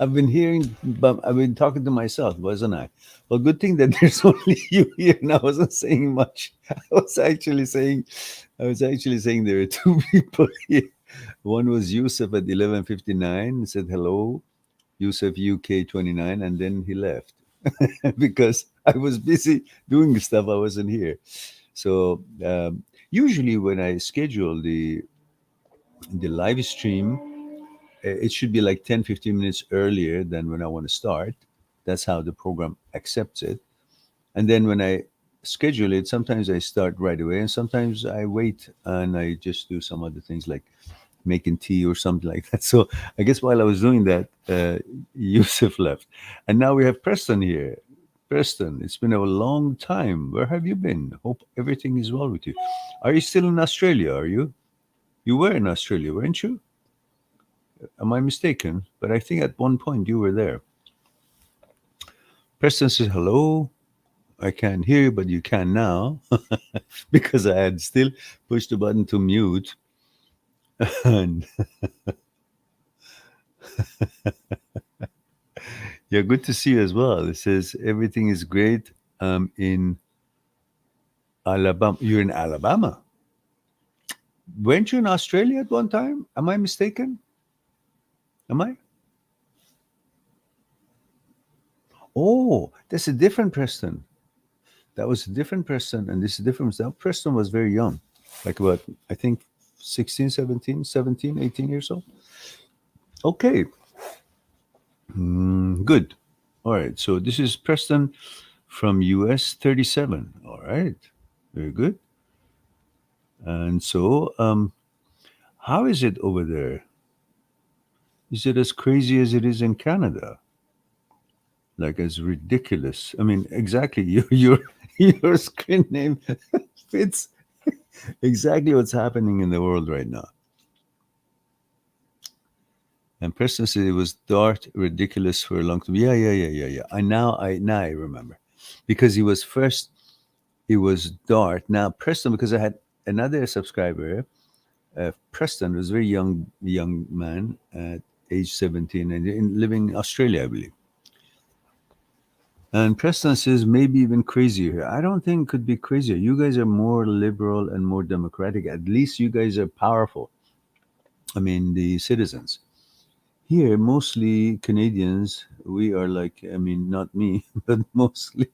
I've been talking to myself, wasn't I? Well, good thing that there's only you here, and I wasn't saying much. I was actually saying there are two people here. One was Yusuf at 11:59, said hello, Yusuf UK 29, and then he left because I was busy doing stuff. I wasn't here. So usually when I schedule the live stream, it should be like 10, 15 minutes earlier than when I want to start. That's how the program accepts it. And then when I schedule it, sometimes I start right away, and sometimes I wait and I just do some other things like making tea or something like that. So I guess while I was doing that, Yusuf left. And now we have Preston here. Preston, it's been a long time. Where have you been? Hope everything is well with you. Are you still in Australia? Are you? You were in Australia, weren't you? Am I mistaken? But I think at one point you were there. Preston says, hello. I can't hear you, but you can now because I had still pushed the button to mute. And yeah, good to see you as well. It says, everything is great. In Alabama. You're in Alabama. Weren't you in Australia at one time? Am I mistaken? Am I? Oh, that's a different Preston. That was a different Preston, and this is different. That Preston was very young, like about, I think, 16, 17, 17, 18 years old. Okay, good. All right, so this is Preston from US 37. All right, very good. And so, how is it over there? Is it as crazy as it is in Canada? Like as ridiculous? I mean, exactly. Your screen name fits exactly what's happening in the world right now. And Preston said it was Dart ridiculous for a long time. Yeah, yeah, yeah, yeah, yeah. I remember, because he was first. It was Dart. Now Preston, because I had another subscriber. Preston was a very young man at age 17 and living in Australia, I believe. And Preston says maybe even crazier. I don't think it could be crazier. You guys are more liberal and more democratic. At least you guys are powerful. I mean, the citizens. Here, mostly Canadians, we are like, I mean, not me, but mostly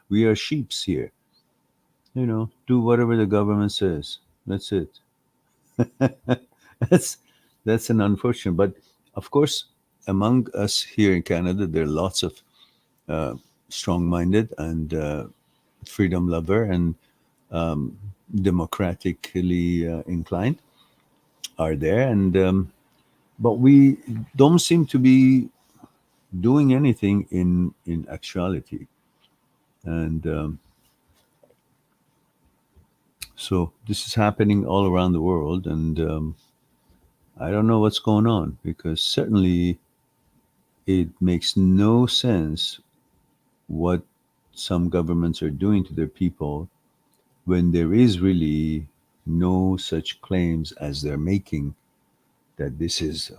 we are sheeps here. Do whatever the government says. That's it. that's that's an unfortunate. But of course, among us here in Canada, there are lots of uh, strong-minded and freedom lover and um, democratically inclined are there, and but we don't seem to be doing anything in actuality, and so this is happening all around the world, and I don't know what's going on because certainly it makes no sense what some governments are doing to their people when there is really no such claims as they're making that this is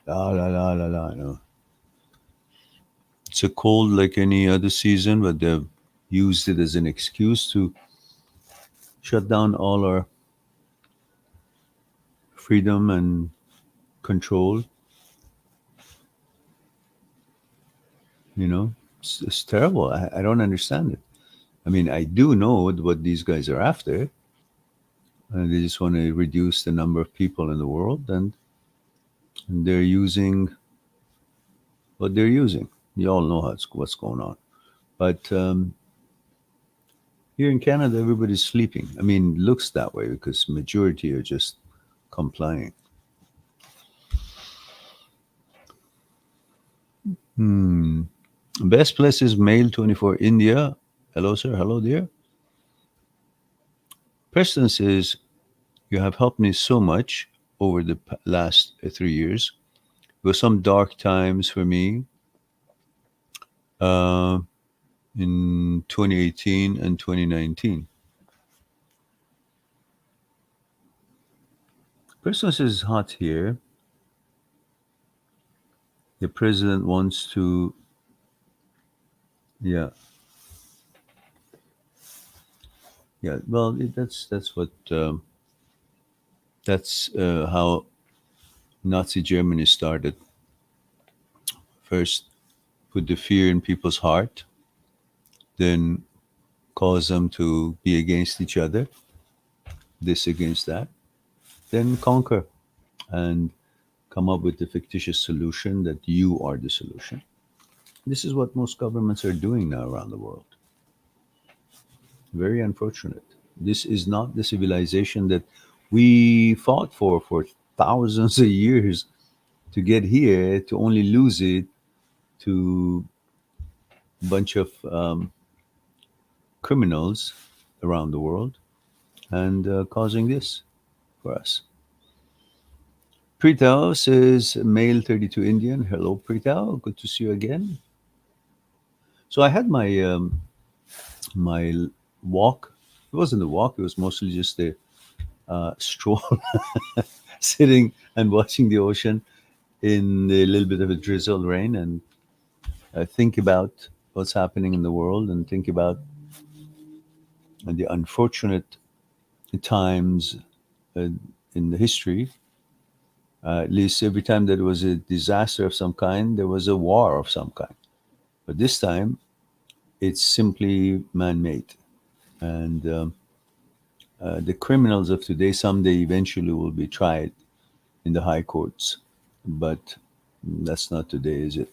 la la la la la. No. It's a cold like any other season, but they've used it as an excuse to shut down all our freedom and control. It's terrible. I don't understand it. I mean, I do know what these guys are after. They just want to reduce the number of people in the world, and they're using what they're using. You all know what's going on. But here in Canada, everybody's sleeping. I mean, it looks that way because majority are just complying. Hmm. Best place is Mail 24 India. Hello, sir. Hello, dear. Preston says, you have helped me so much over the last 3 years. It was some dark times for me uh, in 2018 and 2019. Preston says, hot here. The president wants to, yeah, yeah. Well, that's what that's how Nazi Germany started. First, put the fear in people's heart, then cause them to be against each other, this against that, then conquer and come up with the fictitious solution that you are the solution. This is what most governments are doing now around the world. Very unfortunate. This is not the civilization that we fought for thousands of years to get here, to only lose it to a bunch of criminals around the world and causing this for us. Prital says, male 32 Indian. Hello, Prital. Good to see you again. So I had my walk. It wasn't a walk. It was mostly just a stroll, sitting and watching the ocean in a little bit of a drizzle rain, and think about what's happening in the world, and think about the unfortunate times uh, in the history. At least every time there was a disaster of some kind, there was a war of some kind. But this time, it's simply man-made, and the criminals of today someday eventually will be tried in the high courts. But that's not today, is it?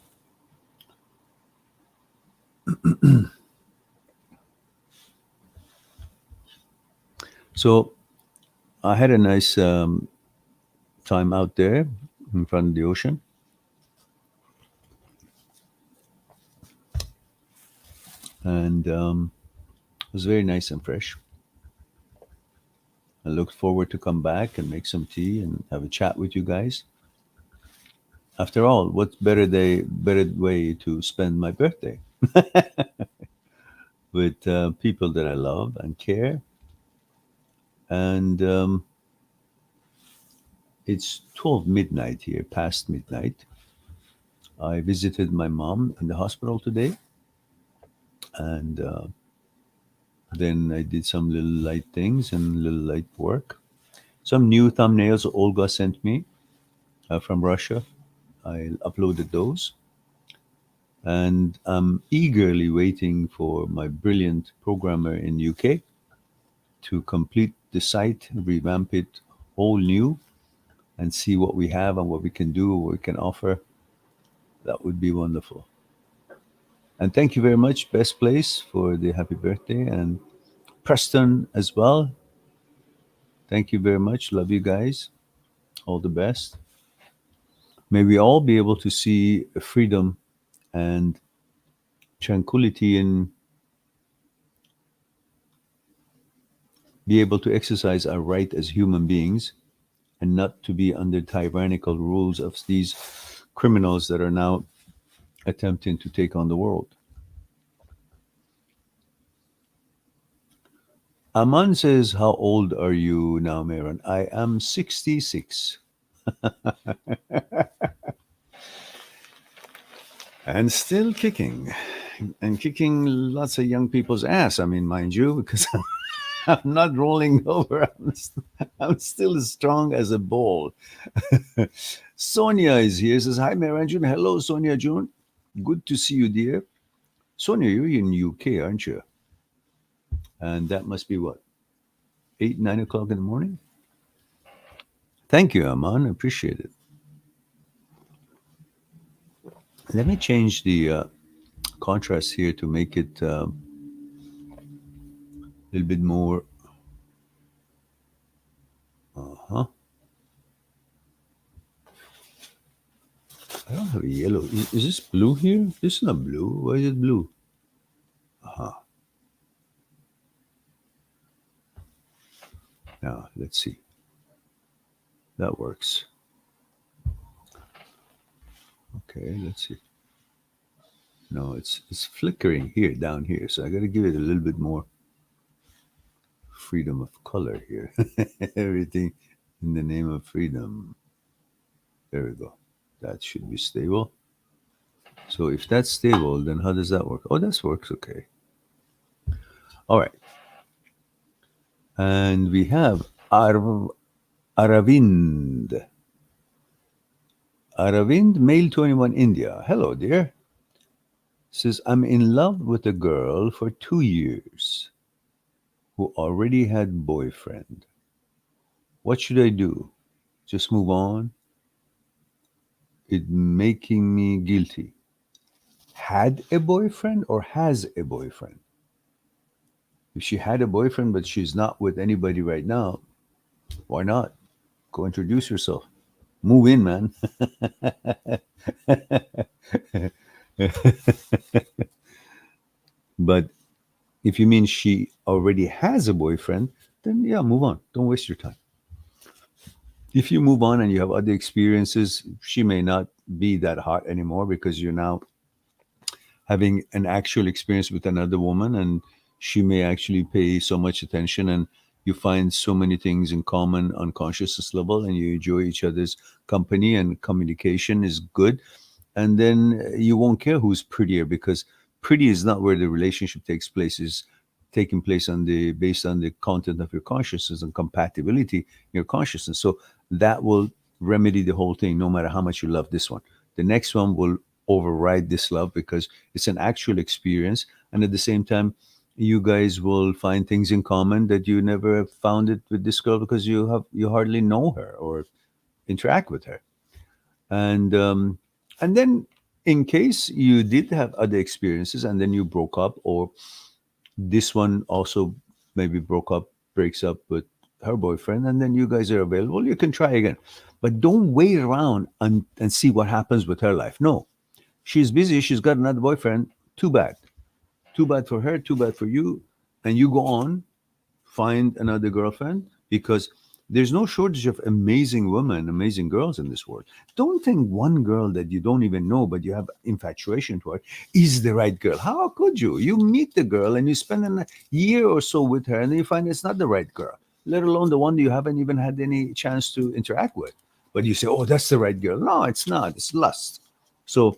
So I had a nice time out there in front of the ocean, and it was very nice and fresh. I looked forward to come back and make some tea and have a chat with you guys. After all, what's better way to spend my birthday with people that I love and care? And it's 12 midnight here, past midnight. I visited my mom in the hospital today, and then I did some little light things and little light work. Some new thumbnails Olga sent me from Russia. I uploaded those, and I'm eagerly waiting for my brilliant programmer in UK to complete the site, revamp it all new, and see what we have and what we can do, what we can offer. That would be wonderful. And thank you very much, Best Place, for the happy birthday, and Preston as well. Thank you very much. Love you guys. All the best. May we all be able to see freedom and tranquility and be able to exercise our right as human beings and not to be under tyrannical rules of these criminals that are now attempting to take on the world. Aman says, how old are you now, Meron? I am 66 and still kicking and kicking lots of young people's ass. I mean, mind you, because I'm not rolling over. I'm still as strong as a bull. Sonia is here. Says, hi, Meranjun. Hello, Sonia June. Good to see you, dear. Sonia, you're in UK, aren't you? And that must be what, 8, 9 o'clock in the morning? Thank you, Aman. I appreciate it. Let me change the contrast here to make it a little bit more. Uh-huh. I don't have a yellow. Is this blue here? This is not blue. Why is it blue? Uh-huh. Now, let's see. That works. Okay, let's see. No, it's flickering here, down here. So I got to give it a little bit more freedom of color here. Everything in the name of freedom. There we go. That should be stable. So if that's stable, then how does that work? Oh, that works okay. All right. And we have Aravind. Aravind, male 21, India. Hello, dear. Says, I'm in love with a girl for 2 years who already had boyfriend. What should I do? Just move on? It making me guilty. Had a boyfriend or has a boyfriend? If she had a boyfriend but she's not with anybody right now, why not? Go introduce yourself. Move in, man. But if you mean she already has a boyfriend, then yeah, move on. Don't waste your time. If you move on and you have other experiences, she may not be that hot anymore because you're now having an actual experience with another woman, and she may actually pay so much attention, and you find so many things in common on consciousness level, and you enjoy each other's company, and communication is good. And then you won't care who's prettier, because pretty is not where the relationship takes place. Is taking place on the based on the content of your consciousness and compatibility in your consciousness. So that will remedy the whole thing, no matter how much you love this one. The next one will override this love because it's an actual experience, and at the same time you guys will find things in common that you never found it with this girl, because you hardly know her or interact with her. And then, in case you did have other experiences and then you broke up, or this one also maybe breaks up with her boyfriend, and then you guys are available, you can try again. But don't wait around and see what happens with her life. No, she's busy, she's got another boyfriend. Too bad. Too bad for her, too bad for you. And you go on, find another girlfriend, because there's no shortage of amazing women, amazing girls in this world. Don't think one girl that you don't even know but you have infatuation toward is the right girl. How could you? You meet the girl and you spend a year or so with her, and then you find it's not the right girl, let alone the one you haven't even had any chance to interact with. But you say, oh, that's the right girl. No, it's not. It's lust. So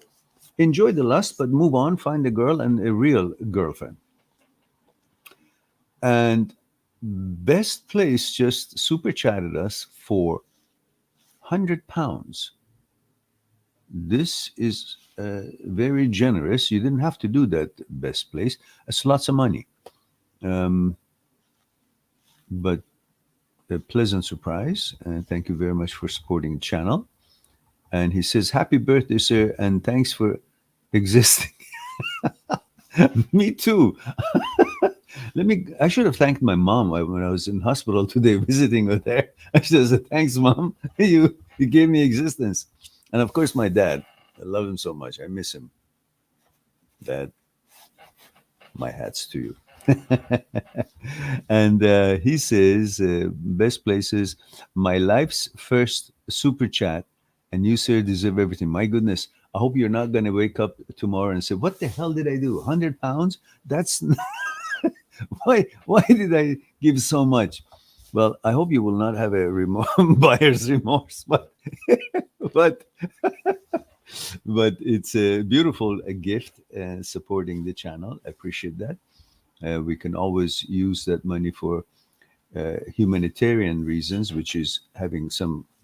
enjoy the lust, but move on, find a girl and a real girlfriend. And Best Place just super chatted us for £100. This is very generous. You didn't have to do that, Best Place. It's lots of money. Um, but a pleasant surprise. And thank you very much for supporting the channel. And he says, happy birthday, sir, and thanks for existing. Me too. I should have thanked my mom when I was in hospital today visiting with her. I should have said, thanks, mom. You gave me existence. And of course, my dad. I love him so much. I miss him. Dad, my hat's to you. And he says, best places, my life's first super chat, and you, sir, deserve everything. My goodness. I hope you're not going to wake up tomorrow and say, what the hell did I do? £100? That's why did I give so much? Well, I hope you will not have a buyer's remorse, but but it's a beautiful gift, supporting the channel. I appreciate that. We can always use that money for humanitarian reasons, which is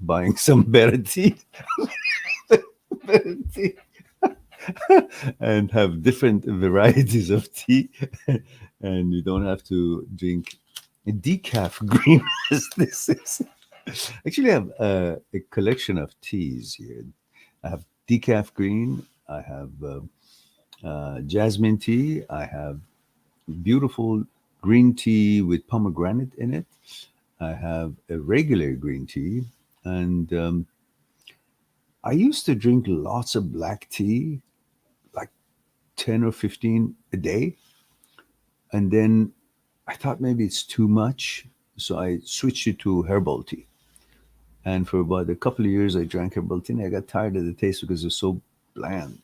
buying some better tea, better tea, and have different varieties of tea, and you don't have to drink decaf green as this is. Actually, I have a collection of teas here. I have decaf green. I have jasmine tea. I have beautiful green tea with pomegranate in it. I have a regular green tea. And I used to drink lots of black tea, like 10 or 15 a day. And then I thought maybe it's too much. So I switched it to herbal tea. And for about a couple of years, I drank herbal tea. And I got tired of the taste because it's so bland.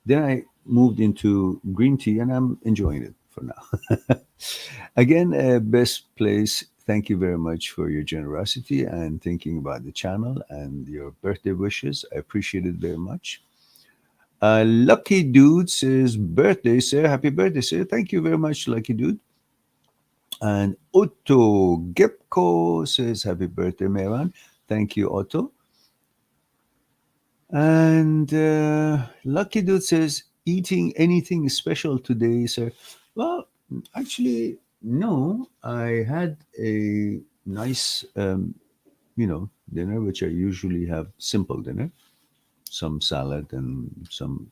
Then I moved into green tea, and I'm enjoying it for now. Again, best place. Thank you very much for your generosity and thinking about the channel and your birthday wishes. I appreciate it very much. Lucky Dude says birthday, sir. Happy birthday, sir. Thank you very much, Lucky Dude. And Otto Gepko says happy birthday, Meran. Thank you, Otto. And Lucky Dude says eating anything special today, sir. Well, actually, no. I had a nice, dinner, which I usually have simple dinner, some salad and some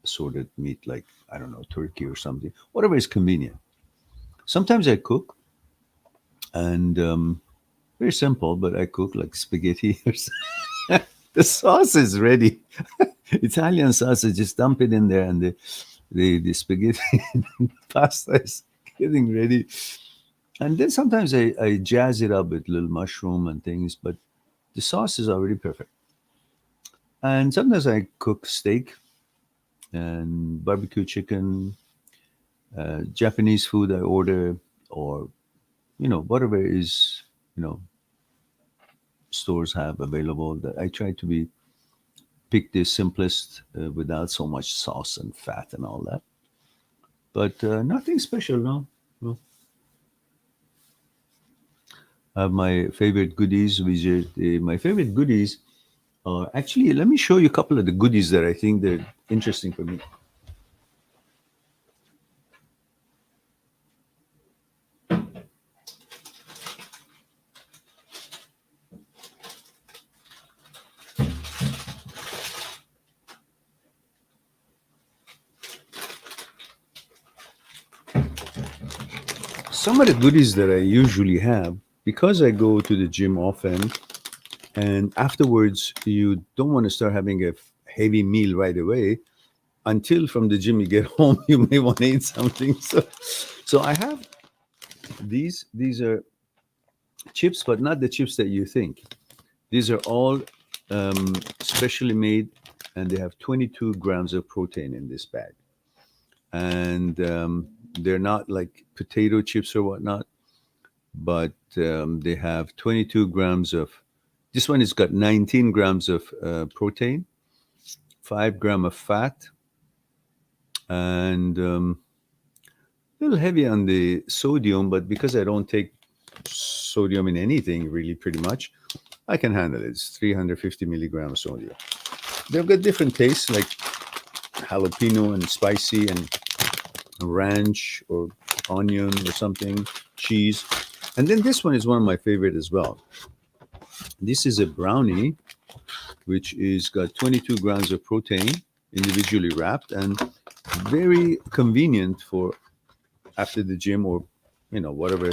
assorted meat, like I don't know, turkey or something, whatever is convenient. Sometimes I cook, and very simple, but I cook like spaghetti. The sauce is ready. Italian sauce, I just dump it in there, and the spaghetti pasta is getting ready. And then sometimes I jazz it up with little mushroom and things, but the sauce is already perfect. And sometimes I cook steak and barbecue chicken, Japanese food I order, or whatever is you know stores have available. That I try to be pick the simplest without so much sauce and fat and all that. But nothing special, no. No. My favorite goodies, which is my favorite goodies. Actually, let me show you a couple of the goodies that I think they're interesting for me. Some of the goodies that I usually have, because I go to the gym often, and afterwards you don't want to start having a heavy meal right away. Until from the gym you get home, you may want to eat something. So I have these. These are chips, but not the chips that you think. These are all specially made, and they have 22 grams of protein in this bag. And they're not like potato chips or whatnot, but they have 22 grams of. This one has got 19 grams of protein, 5 gram of fat, and a little heavy on the sodium. But because I don't take sodium in anything, really, pretty much, I can handle it. It's 350 milligrams sodium. They've got different tastes, like jalapeno and spicy and ranch or onion or something, cheese. And then this one is one of my favorite as well. This is a brownie, which is got 22 grams of protein, individually wrapped, and very convenient for after the gym, or whatever,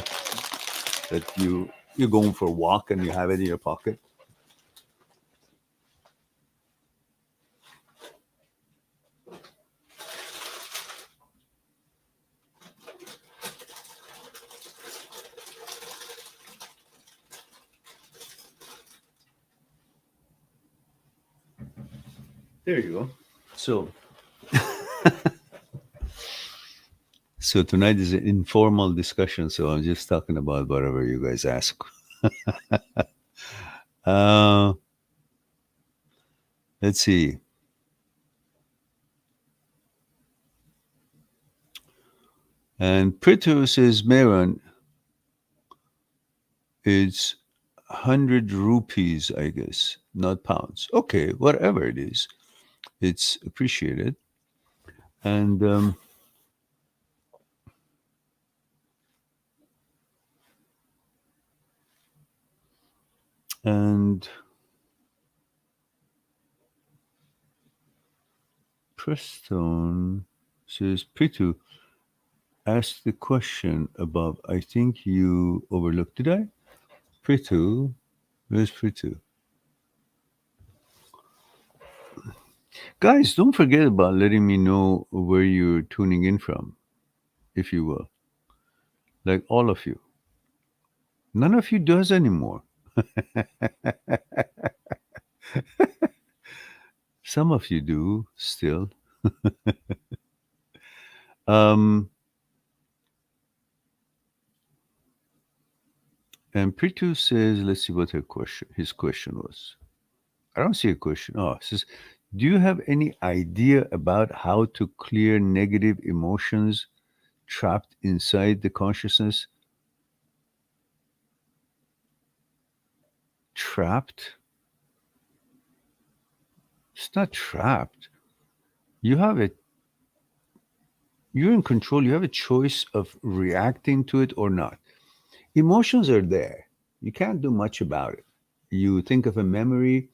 that you're going for a walk and you have it in your pocket. There you go. So tonight is an informal discussion, so I'm just talking about whatever you guys ask. uh, let's see. And Prithu says, Meron, it's 100 rupees, I guess, not pounds. Okay, whatever it is, it's appreciated. And and Preston says, Prithu asked the question above. I think you overlooked. Did I? Prithu, where's Prithu? Guys, don't forget about letting me know where you're tuning in from, if you will. Like all of you. None of you does anymore. Some of you do still. um, and Pritu says, let's see what his question was. I don't see a question. Oh, it says, Do you have any idea about how to clear negative emotions trapped inside the consciousness? Trapped? It's not trapped. You have it. You're in control. You have a choice of reacting to it or not. Emotions are there. You can't do much about it. You think of a memory,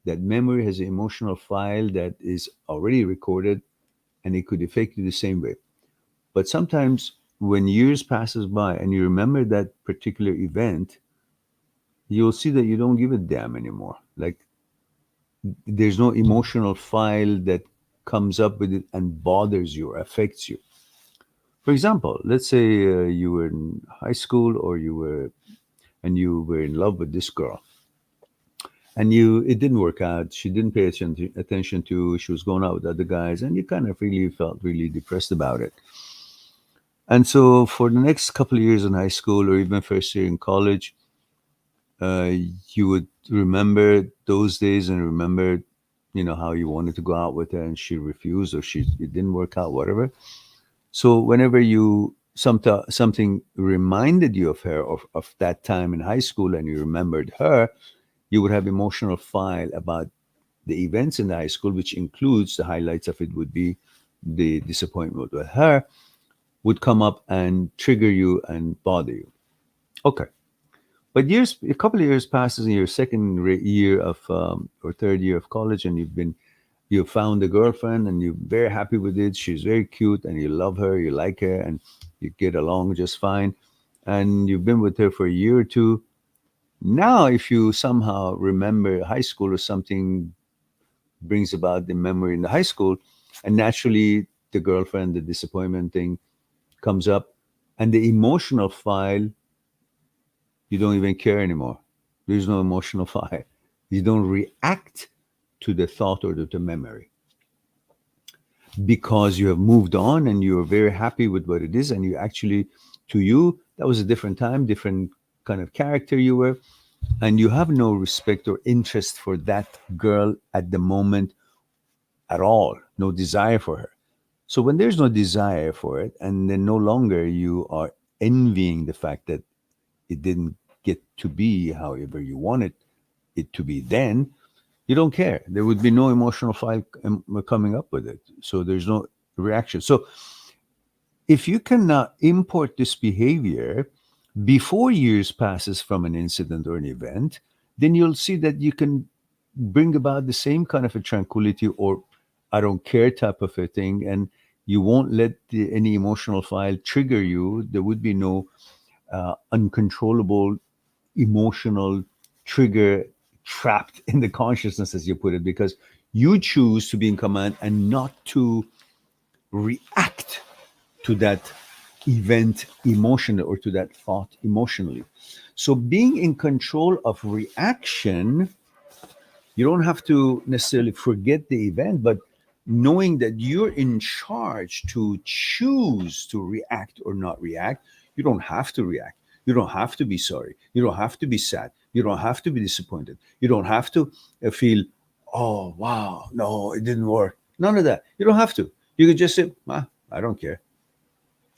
that memory has an emotional file that is already recorded and it could affect you the same way. But sometimes when years passes by and you remember that particular event, you'll see that you don't give a damn anymore. Like there's no emotional file that comes up with it and bothers you or affects you. For example, let's say you were in high school or you were in love with this girl and it didn't work out. She didn't pay attention to. She was going out with other guys, and you kind of really felt really depressed about it. And so, for the next couple of years in high school, or even first year in college, uh, you would remember those days and remember, how you wanted to go out with her, and she refused, or it didn't work out, whatever. So, whenever something reminded you of her, of that time in high school, and you remembered her, you would have emotional file about the events in the high school, which includes the highlights of it would be the disappointment with her, would come up and trigger you and bother you. Okay. But a couple of years passes in your second year of or third year of college, and you found a girlfriend, and you're very happy with it. She's very cute, and you love her, you like her, and you get along just fine. And you've been with her for a year or two. Now, if you somehow remember high school or something brings about the memory in the high school, and naturally the girlfriend, the disappointment thing comes up, and the emotional file, you don't even care anymore. There's no emotional file. You don't react to the thought or to the memory because you have moved on and you're very happy with what it is. And you actually, to you, that was a different time, different kind of character you were. And you have no respect or interest for that girl at the moment at all, no desire for her. So when there's no desire for it, and then no longer you are envying the fact that it didn't get to be however you wanted it to be, then you don't care. There would be no emotional file coming up with it. So there's no reaction. So if you cannot import this behavior before years passes from an incident or an event, then you'll see that you can bring about the same kind of a tranquility or I don't care type of a thing, and you won't let any emotional file trigger you. There would be no uncontrollable emotional trigger trapped in the consciousness, as you put it, because you choose to be in command and not to react to that event emotionally or to that thought emotionally. So being in control of reaction, you don't have to necessarily forget the event, but knowing that you're in charge to choose to react or not react. You don't have to react. You don't have to be sorry. You don't have to be sad. You don't have to be disappointed. You don't have to feel, oh, wow, no, it didn't work. None of that. You don't have to. You can just say, I don't care.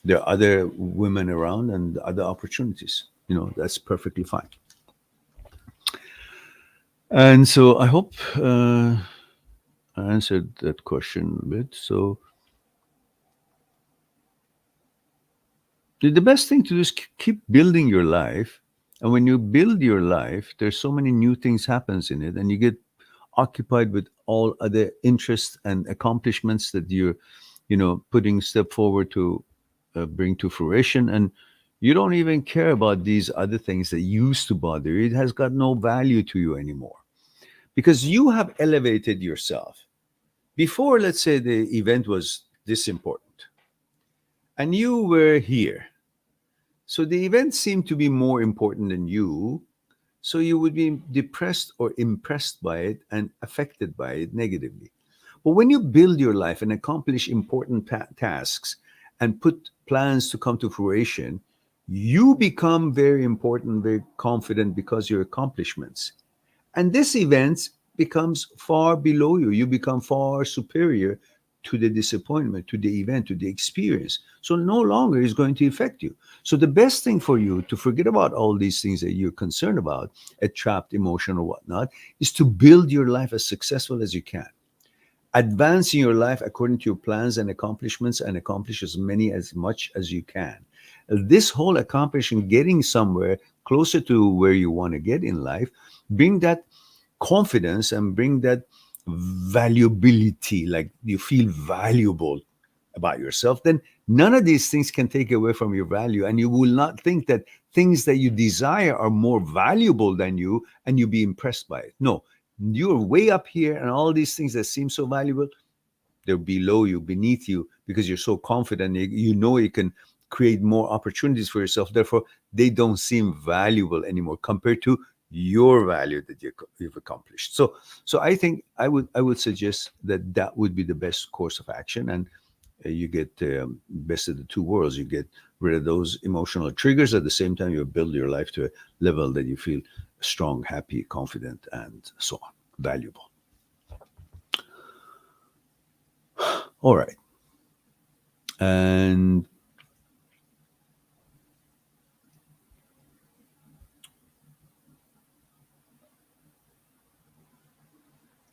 There are other women around and other opportunities. That's perfectly fine. And so I hope I answered that question a bit. So the best thing to do is keep building your life. And when you build your life, there's so many new things happens in it, and you get occupied with all other interests and accomplishments that you're, putting step forward to bring to fruition. And you don't even care about these other things that used to bother you. It has got no value to you anymore because you have elevated yourself. Before, let's say the event was this important and you were here. So the event seemed to be more important than you. So you would be depressed or impressed by it and affected by it negatively. But when you build your life and accomplish important tasks and put plans to come to fruition, you become very important, very confident because your accomplishments. And this event becomes far below you. You become far superior to the disappointment, to the event, to the experience. So no longer is going to affect you. So the best thing for you to forget about all these things that you're concerned about, a trapped emotion or whatnot, is to build your life as successful as you can. Advance in your life according to your plans and accomplishments, and accomplish as much as you can. This whole accomplishing, getting somewhere closer to where you want to get in life, bring that confidence and bring that valuability, like you feel valuable about yourself, then none of these things can take away from your value. And you will not think that things that you desire are more valuable than you and you be impressed by it. No, you're way up here, and all these things that seem so valuable, they're below you, beneath you, because you're so confident. You know you can create more opportunities for yourself. Therefore, they don't seem valuable anymore compared to your value that you've accomplished. So I think I would suggest that that would be the best course of action, and you get best of the two worlds. You get rid of those emotional triggers. At the same time, you build your life to a level that you feel strong, happy, confident, and so on, valuable. All right. And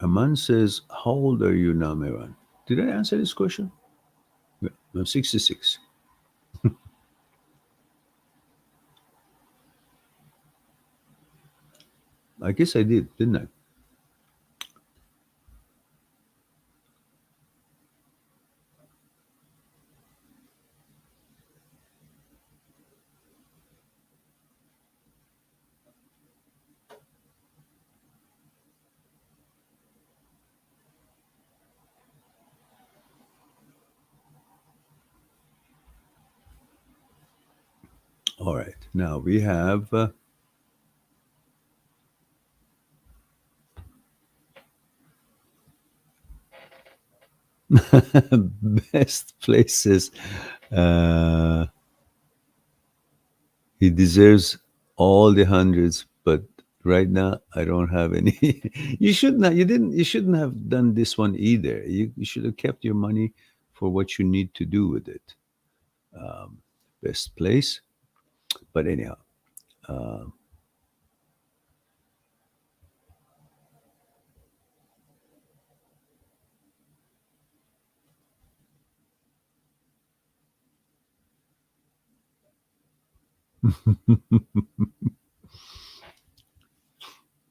Aman says, how old are you now, Meran? Did I answer this question? Yeah, I'm 66. I guess I did, didn't I? All right. Now we have best places. Uh, he deserves all the hundreds, but right now I don't have any. You should not. You didn't. You shouldn't have done this one either. You should have kept your money for what you need to do with it. Um, best place, but anyhow. Uh,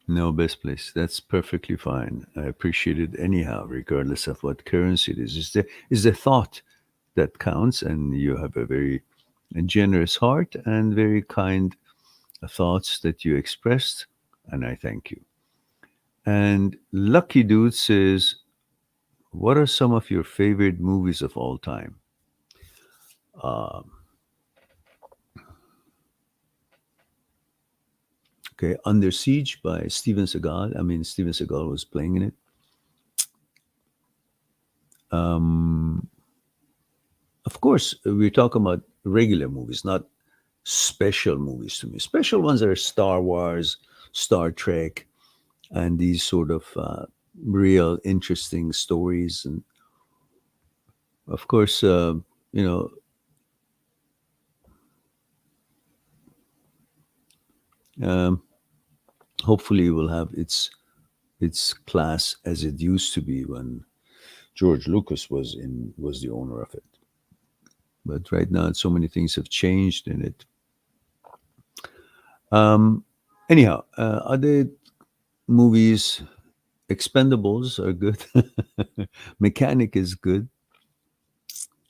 No, best place. That's perfectly fine. I appreciate it anyhow, regardless of what currency it is. It's the thought that counts, and you have a very generous heart and very kind thoughts that you expressed, and I thank you. And Lucky Dude says, what are some of your favorite movies of all time? Um, okay, Under Siege by Steven Seagal. I mean, Steven Seagal was playing in it. Um, of course, we're talking about regular movies, not special movies to me. Special ones are Star Wars, Star Trek, and these sort of real interesting stories. And of course, you know, um, hopefully, it will have its class as it used to be when George Lucas was the owner of it. But right now, so many things have changed in it. Um, anyhow, other movies, Expendables are good. Mechanic is good.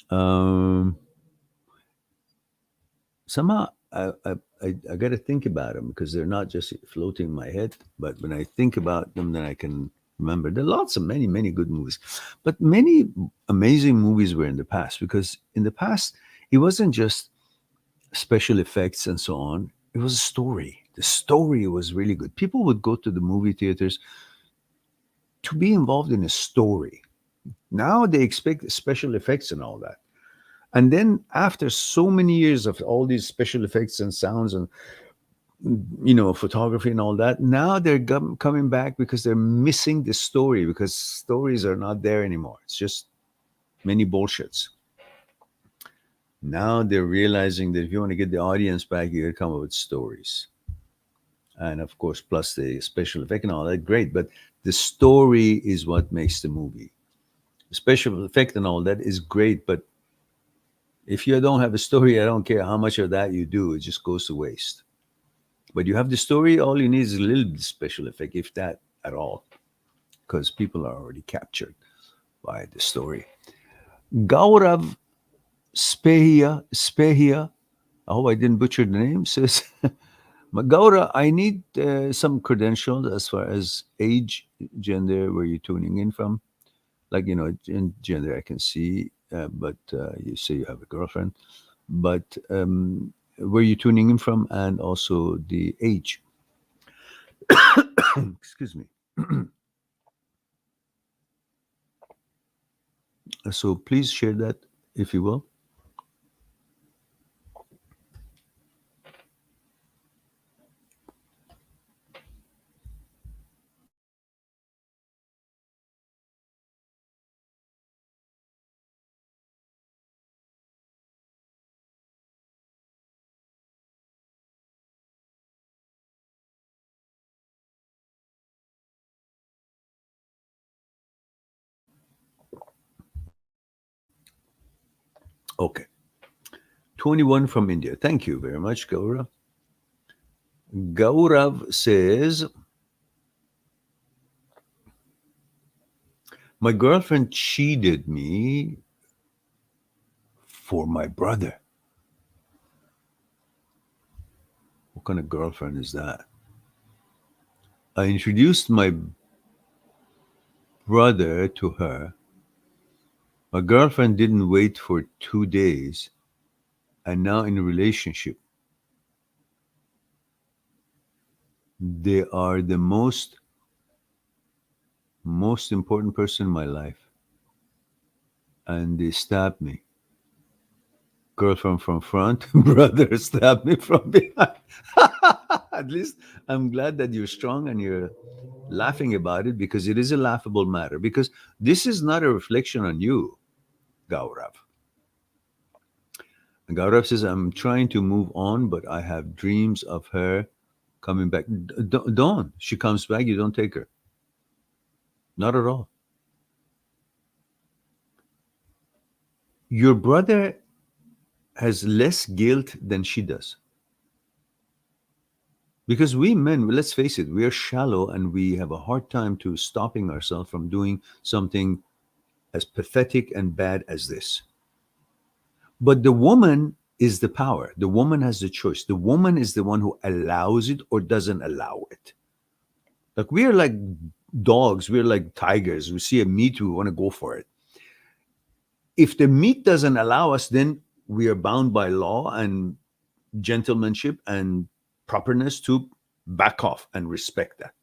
Um, somehow I got to think about them because they're not just floating in my head. But when I think about them, then I can remember. There are lots of many good movies, but many amazing movies were in the past, because in the past it wasn't just special effects and so on. It was a story. The story was really good. People would go to the movie theaters to be involved in a story. Now they expect special effects and all that. And then after so many years of all these special effects and sounds and photography and all that. Now they're coming back because they're missing the story, because stories are not there anymore. It's just many bullshits. Now they're realizing that if you want to get the audience back, you got to come up with stories. And of course, plus the special effect and all that, great. But the story is what makes the movie. Special effect and all that is great, but if you don't have a story, I don't care how much of that you do, it just goes to waste. But you have the story, all you need is a little bit special effect, if that at all, because people are already captured by the story. Gaurav Spehia, I hope I didn't butcher the name, says, Gaura, I need some credentials as far as age, gender, where you're tuning in from. Like, in gender, I can see, but you say you have a girlfriend. But where you're tuning in from, and also the age. Excuse me. So please share that, if you will. Okay. 21 from India. Thank you very much, Gaurav. Gaurav says, my girlfriend cheated me for my brother. What kind of girlfriend is that? I introduced my brother to her. My girlfriend didn't wait for 2 days, and now in a relationship. They are the most important person in my life, and they stabbed me. Girlfriend from front, brother stabbed me from behind. At least I'm glad that you're strong and you're laughing about it, because it is a laughable matter. Because this is not a reflection on you, Gaurav. And Gaurav says, I'm trying to move on, but I have dreams of her coming back. Don't. She comes back, you don't take her. Not at all. Your brother has less guilt than she does. Because we men, let's face it, we are shallow and we have a hard time to stopping ourselves from doing something as pathetic and bad as this. But the woman is the power. The woman has the choice. The woman is the one who allows it or doesn't allow it. Like, we are like dogs, we're like tigers. We see a meat, we want to go for it. If the meat doesn't allow us, then we are bound by law and gentlemanship and properness to back off and respect that.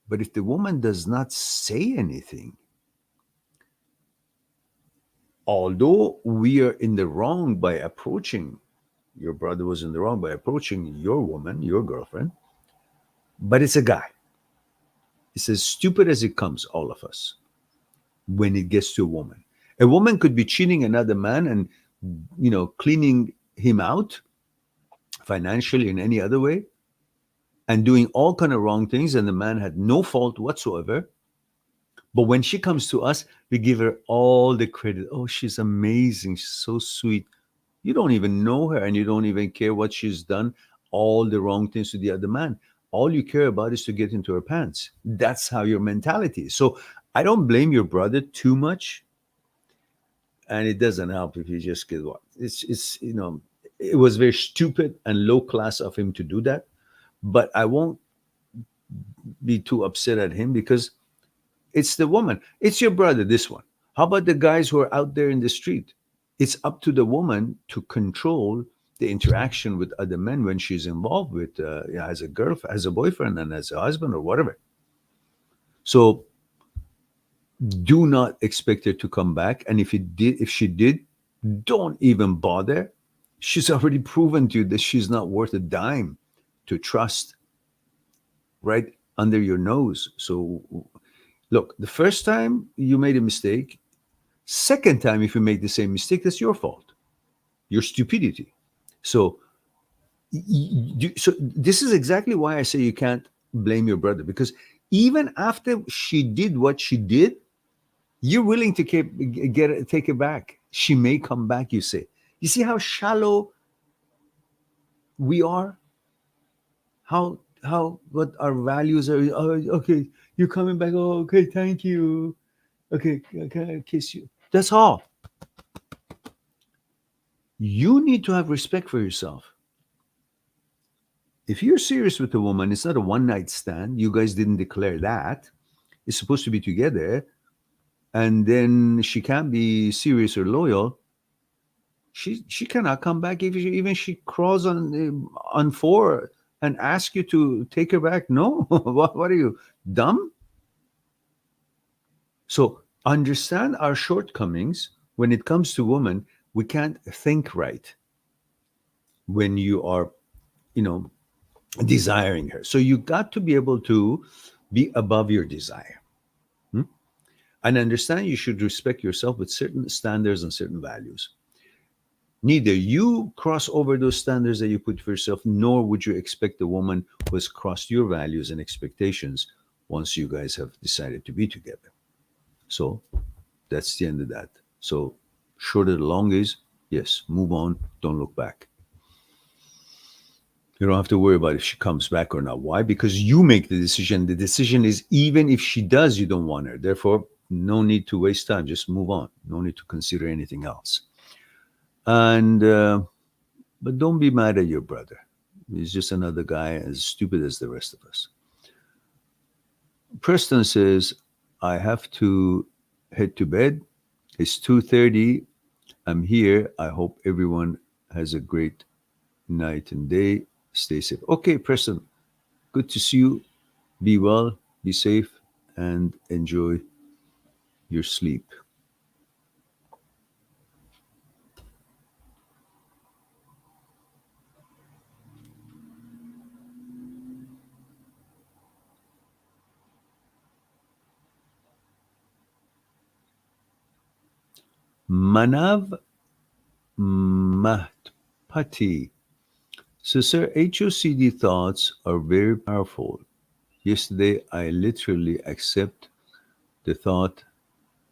But if the woman does not say anything, although we are in the wrong by approaching, your brother was in the wrong by approaching your woman, your girlfriend, but it's a guy. It's as stupid as it comes, all of us, when it gets to a woman. A woman could be cheating another man and, cleaning him out financially in any other way, and doing all kind of wrong things, and the man had no fault whatsoever. But when she comes to us, we give her all the credit. Oh, she's amazing. She's so sweet. You don't even know her, and you don't even care what she's done, all the wrong things to the other man. All you care about is to get into her pants. That's how your mentality is. So I don't blame your brother too much. And it doesn't help if you just get what it was very stupid and low class of him to do that. But I won't be too upset at him, because it's the woman. It's your brother, this one. How about the guys who are out there in the street? It's up to the woman to control the interaction with other men when she's involved with, as a girlfriend, as a boyfriend, and as a husband or whatever. So do not expect her to come back. And if she did, don't even bother. She's already proven to you that she's not worth a dime to trust right under your nose. So, look, the first time you made a mistake, second time, if you make the same mistake, that's your fault, your stupidity. So, so this is exactly why I say you can't blame your brother, because even after she did what she did, you're willing to take it back. She may come back. You say, you see how shallow we are, how what our values are. Oh, okay, you're coming back. Oh, okay, thank you. Okay, can I kiss you? That's all. You need to have respect for yourself. If you're serious with a woman, it's not a one night stand. You guys didn't declare that. It's supposed to be together, and then she can't be serious or loyal. She cannot come back if even she crawls on four and ask you to take her back. No, what are you, dumb? So understand our shortcomings. When it comes to women, we can't think right when you are, you know, desiring her. So you got to be able to be above your desire. Hmm? And understand you should respect yourself with certain standards and certain values. Neither you cross over those standards that you put for yourself, nor would you expect the woman who has crossed your values and expectations once you guys have decided to be together. So that's the end of that. So, short of the long is, yes, move on, don't look back. You don't have to worry about if she comes back or not. Why? Because you make the decision. The decision is, even if she does, you don't want her. Therefore, no need to waste time. Just move on. No need to consider anything else. And but don't be mad at your brother. He's just another guy as stupid as the rest of us. Preston says, I have to head to bed. It's 2:30. I'm here. I hope everyone has a great night and day. Stay safe. Okay, Preston, good to see you. Be well, be safe, and enjoy your sleep. Manav Mahpati. So, sir, HOCD thoughts are very powerful. Yesterday, I literally accept the thought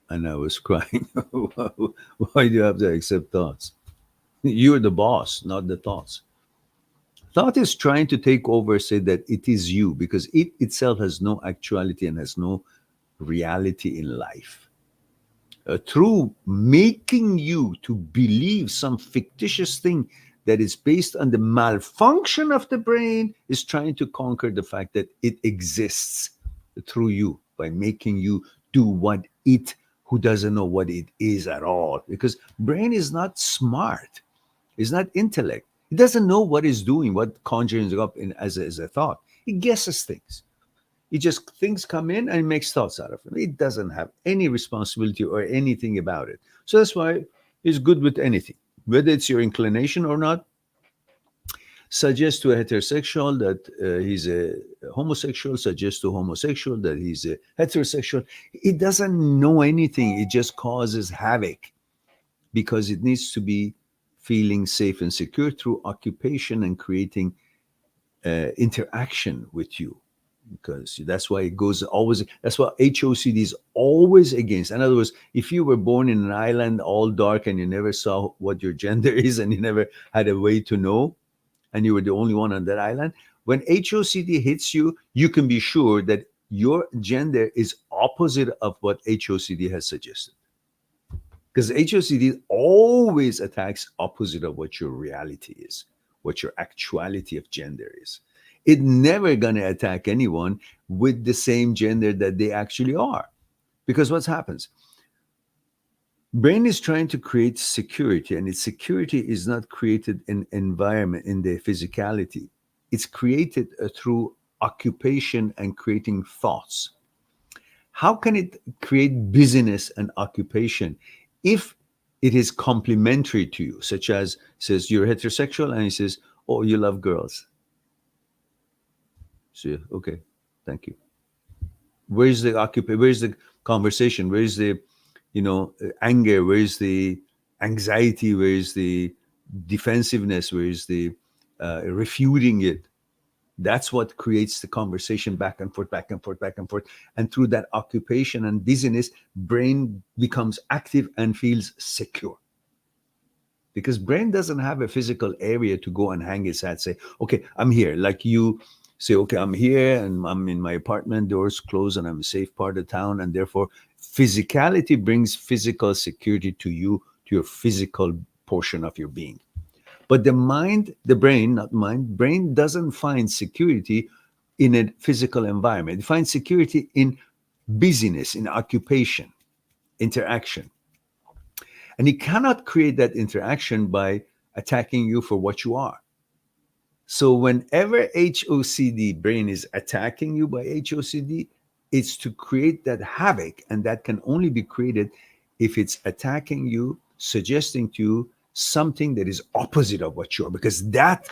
and I was crying. Why do you have to accept thoughts? You're the boss, not the thoughts. Thought is trying to take over, say that it is you, because it itself has no actuality and has no reality in life. Through making you to believe some fictitious thing that is based on the malfunction of the brain, is trying to conquer the fact that it exists through you by making you do what it, who doesn't know what it is at all, because brain is not smart, it's not intellect. It doesn't know what it's doing, what conjures up in as a thought. It guesses things. It just, things come in and it makes thoughts out of it. It doesn't have any responsibility or anything about it. So that's why it's good with anything, whether it's your inclination or not. Suggest to a heterosexual that he's a homosexual. Suggest to homosexual that he's a heterosexual. It doesn't know anything. It just causes havoc because it needs to be feeling safe and secure through occupation and creating interaction with you, because that's why it goes always. That's what HOCD is always against. In other words, if you were born in an island all dark and you never saw what your gender is and you never had a way to know, and you were the only one on that island, when HOCD hits you, you can be sure that your gender is opposite of what HOCD has suggested. Because HOCD always attacks opposite of what your reality is, what your actuality of gender is. It never gonna attack anyone with the same gender that they actually are. Because what happens? Brain is trying to create security, and its security is not created in environment, in the physicality. It's created through occupation and creating thoughts. How can it create busyness and occupation if it is complementary to you, such as says you're heterosexual and he says, oh, you love girls. So, okay, thank you. Where's the where's the conversation? Where's the, anger? Where's the anxiety? Where's the defensiveness? Where's the refuting it? That's what creates the conversation back and forth, back and forth, back and forth. And through that occupation and busyness, brain becomes active and feels secure. Because brain doesn't have a physical area to go and hang its hat, say, okay, I'm here. Like you say, okay, I'm here and I'm in my apartment, doors closed, and I'm a safe part of town. And therefore, physicality brings physical security to you, to your physical portion of your being. But the mind, the brain, not mind, brain doesn't find security in a physical environment. It finds security in busyness, in occupation, interaction. And it cannot create that interaction by attacking you for what you are. So whenever HOCD brain is attacking you by HOCD, it's to create that havoc, and that can only be created if it's attacking you, suggesting to you something that is opposite of what you are, because that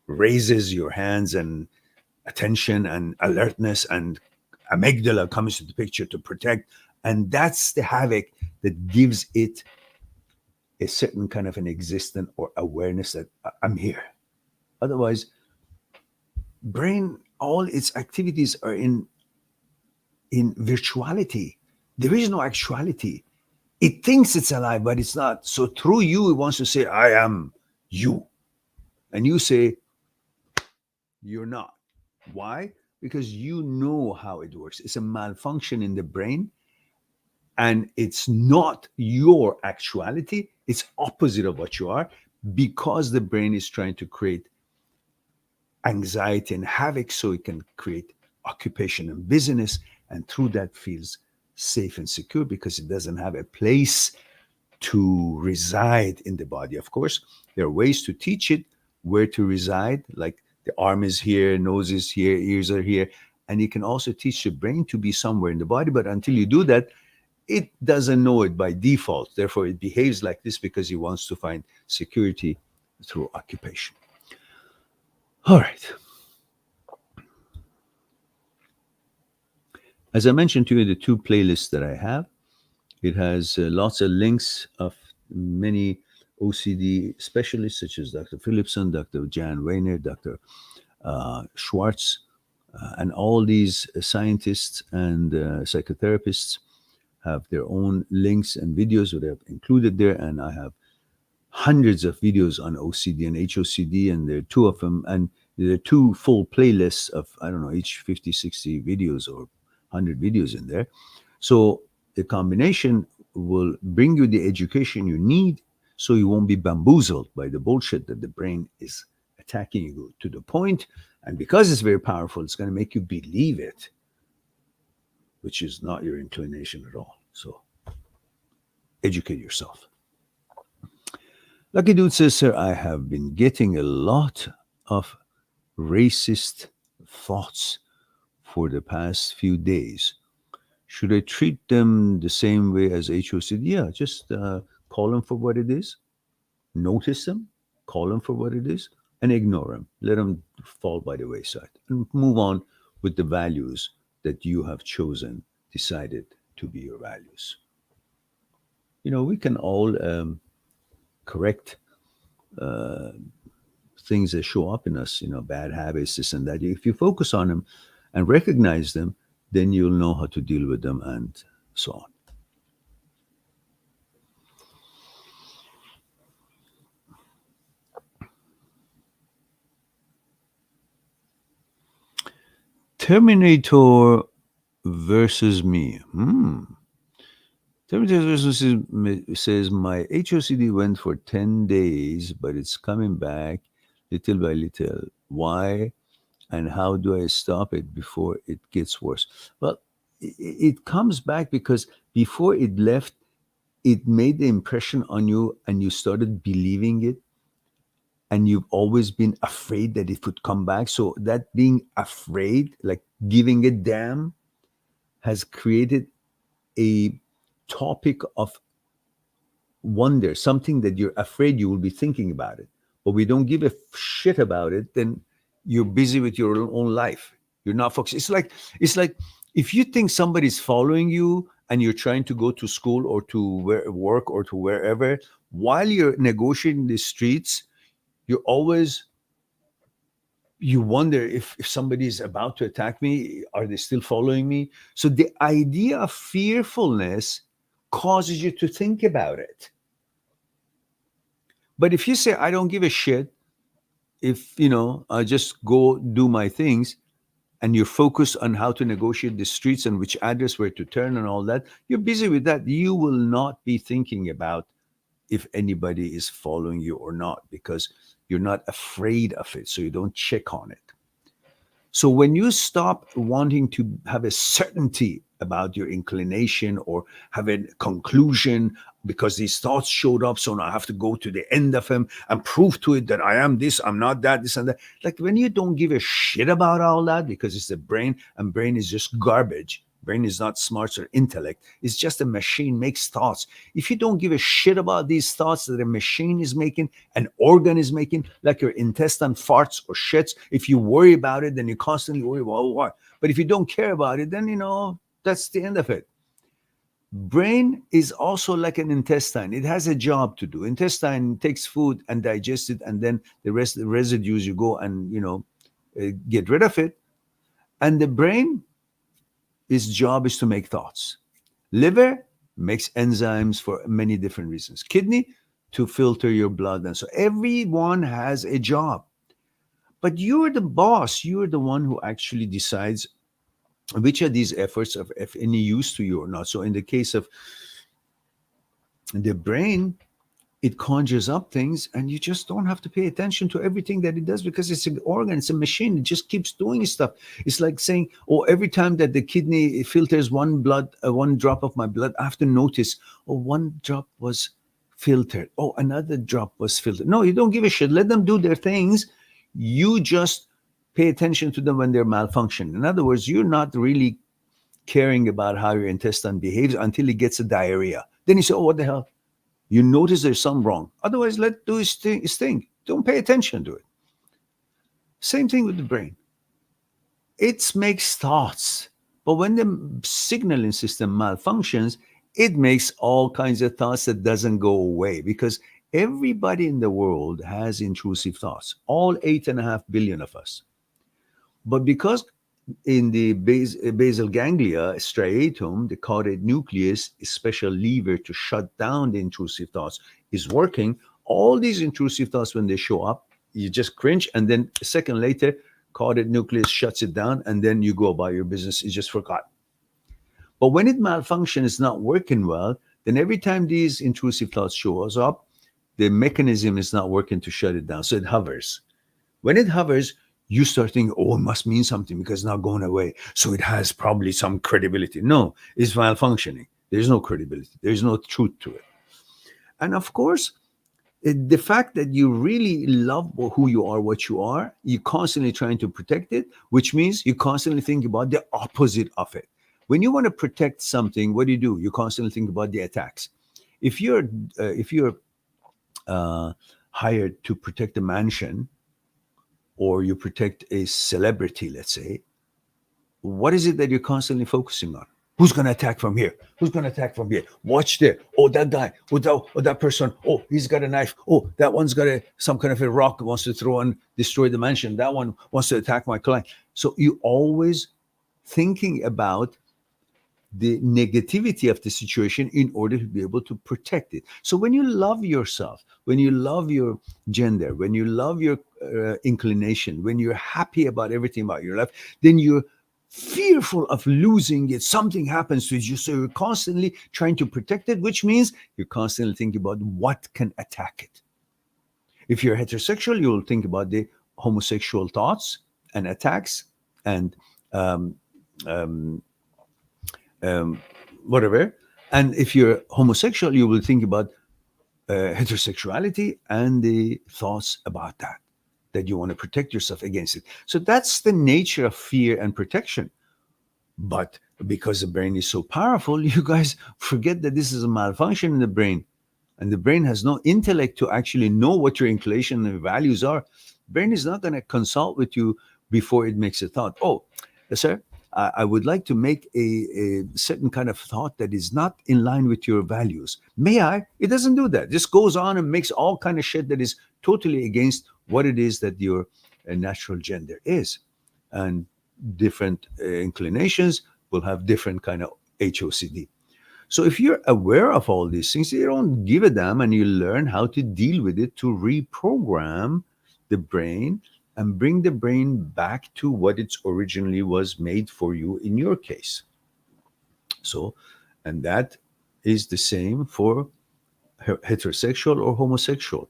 raises your hands and attention and alertness, and amygdala comes to the picture to protect. And that's the havoc that gives it a certain kind of an existence or awareness that I'm here. Otherwise, brain, all its activities are in virtuality. There is no actuality. It thinks it's alive, but it's not. So through you, it wants to say, I am you. And you say, you're not. Why? Because you know how it works. It's a malfunction in the brain, and it's not your actuality. It's opposite of what you are, because the brain is trying to create anxiety and havoc so it can create occupation and busyness, and through that feels safe and secure because it doesn't have a place to reside in the body. Of course, there are ways to teach it where to reside, like the arm is here, nose is here, ears are here. And you can also teach the brain to be somewhere in the body. But until you do that, it doesn't know it by default. Therefore, it behaves like this because it wants to find security through occupation. All right. As I mentioned to you, the two playlists that I have, it has lots of links of many OCD specialists such as Dr. Philipson, Dr. Jan Weiner, Dr. Schwartz, and all these scientists and psychotherapists have their own links and videos that I've included there. And I have hundreds of videos on OCD and HOCD, and there are two of them. And there are two full playlists of, I don't know, each 50, 60 videos or 100 videos in there. So the combination will bring you the education you need so you won't be bamboozled by the bullshit that the brain is attacking you to the point. And because it's very powerful, it's going to make you believe it, which is not your inclination at all. So educate yourself. Lucky Dude says, sir, I have been getting a lot of racist thoughts for the past few days. Should I treat them the same way as HOCD? Yeah, just call them for what it is, notice them, call them for what it is, and ignore them. Let them fall by the wayside and move on with the values that you have chosen, decided to be your values. We can all correct things that show up in us, bad habits, this and that. If you focus on them and recognize them, then you'll know how to deal with them and so on. Terminator versus me. Terminator versus me says my HOCD went for 10 days, but it's coming back little by little. Why? And how do I stop it before it gets worse? Well, it comes back because before it left, it made the impression on you and you started believing it. And you've always been afraid that it would come back. So that being afraid, like giving a damn, has created a topic of wonder, something that you're afraid you will be thinking about it, but we don't give a shit about it, then you're busy with your own life. You're not focused. It's like if you think somebody's following you and you're trying to go to school or to work or to wherever, while you're negotiating the streets, you're always you wonder if somebody is about to attack me, are they still following me? So the idea of fearfulness causes you to think about it. But if you say, I don't give a shit, if I just go do my things, and you're focused on how to negotiate the streets and which address where to turn and all that, you're busy with that. You will not be thinking about if anybody is following you or not, because you're not afraid of it, so you don't check on it. So when you stop wanting to have a certainty about your inclination or have a conclusion because these thoughts showed up, so now I have to go to the end of them and prove to it that I am this, I'm not that, this and that. Like when you don't give a shit about all that because it's the brain, and brain is just garbage. Brain is not smarts or intellect. It's just a machine makes thoughts. If you don't give a shit about these thoughts that a machine is making, an organ is making, like your intestine farts or shits, if you worry about it, then you constantly worry about what. But if you don't care about it, then that's the end of it. Brain is also like an intestine. It has a job to do. Intestine takes food and digests it, and then the residues you go and get rid of it. And the brain, its job is to make thoughts. Liver makes enzymes for many different reasons. Kidney to filter your blood, and so everyone has a job. But you're the boss. You're the one who actually decides which of these efforts are of any use to you or not. So in the case of the brain, it conjures up things, and you just don't have to pay attention to everything that it does, because it's an organ, it's a machine. It just keeps doing stuff. It's like saying, oh, every time that the kidney filters one drop of my blood, I have to notice, oh, one drop was filtered. Oh, another drop was filtered. No, you don't give a shit. Let them do their things. You just pay attention to them when they're malfunctioning. In other words, you're not really caring about how your intestine behaves until it gets a diarrhea. Then you say, oh, what the hell? You notice there's something wrong. Otherwise, let it do his thing. Don't pay attention to it. Same thing with the brain. It makes thoughts. But when the signaling system malfunctions, it makes all kinds of thoughts that doesn't go away, because everybody in the world has intrusive thoughts, all 8.5 billion of us. But because in the basal ganglia striatum, the caudate nucleus, a special lever to shut down the intrusive thoughts, is working, all these intrusive thoughts, when they show up, you just cringe, and then a second later, caudate nucleus shuts it down, and then you go about your business. You just forgot. But when it malfunctions, it's not working well, then every time these intrusive thoughts shows up, the mechanism is not working to shut it down. So it hovers. When it hovers, you start thinking, oh, it must mean something because it's not going away. So it has probably some credibility. No, it's malfunctioning. There's no credibility. There's no truth to it. And of course, the fact that you really love who you are, what you are, you're constantly trying to protect it, which means you constantly think about the opposite of it. When you want to protect something, what do? You constantly think about the attacks. If you're hired to protect a mansion, or you protect a celebrity, let's say, what is it that you're constantly focusing on? Who's going to attack from here? Who's going to attack from here? Watch there. Oh, that guy. Oh, that person. Oh, he's got a knife. Oh, that one's got some kind of a rock, wants to throw and destroy the mansion. That one wants to attack my client. So you always thinking about the negativity of the situation in order to be able to protect it. So when you love yourself, when you love your gender, when you love your inclination, when you're happy about everything about your life, then you're fearful of losing it. Something happens to you. So you're constantly trying to protect it, which means you're constantly thinking about what can attack it. If you're heterosexual, you'll think about the homosexual thoughts and attacks and whatever. And if you're homosexual, you will think about heterosexuality and the thoughts about that you want to protect yourself against it. So that's the nature of fear and protection. But because the brain is so powerful, you guys forget that this is a malfunction in the brain. and the brain has no intellect to actually know what your inclination and values are, brain is not going to consult with you before it makes a thought. Oh, sir, I would like to make a certain kind of thought that is not in line with your values. May I? It doesn't do that. It just goes on and makes all kind of shit that is totally against what it is that your natural gender is. And different inclinations will have different kind of HOCD. So if you're aware of all these things, you don't give a damn, and you learn how to deal with it to reprogram the brain and bring the brain back to what it originally was made for you in your case. So, and that is the same for heterosexual or homosexual.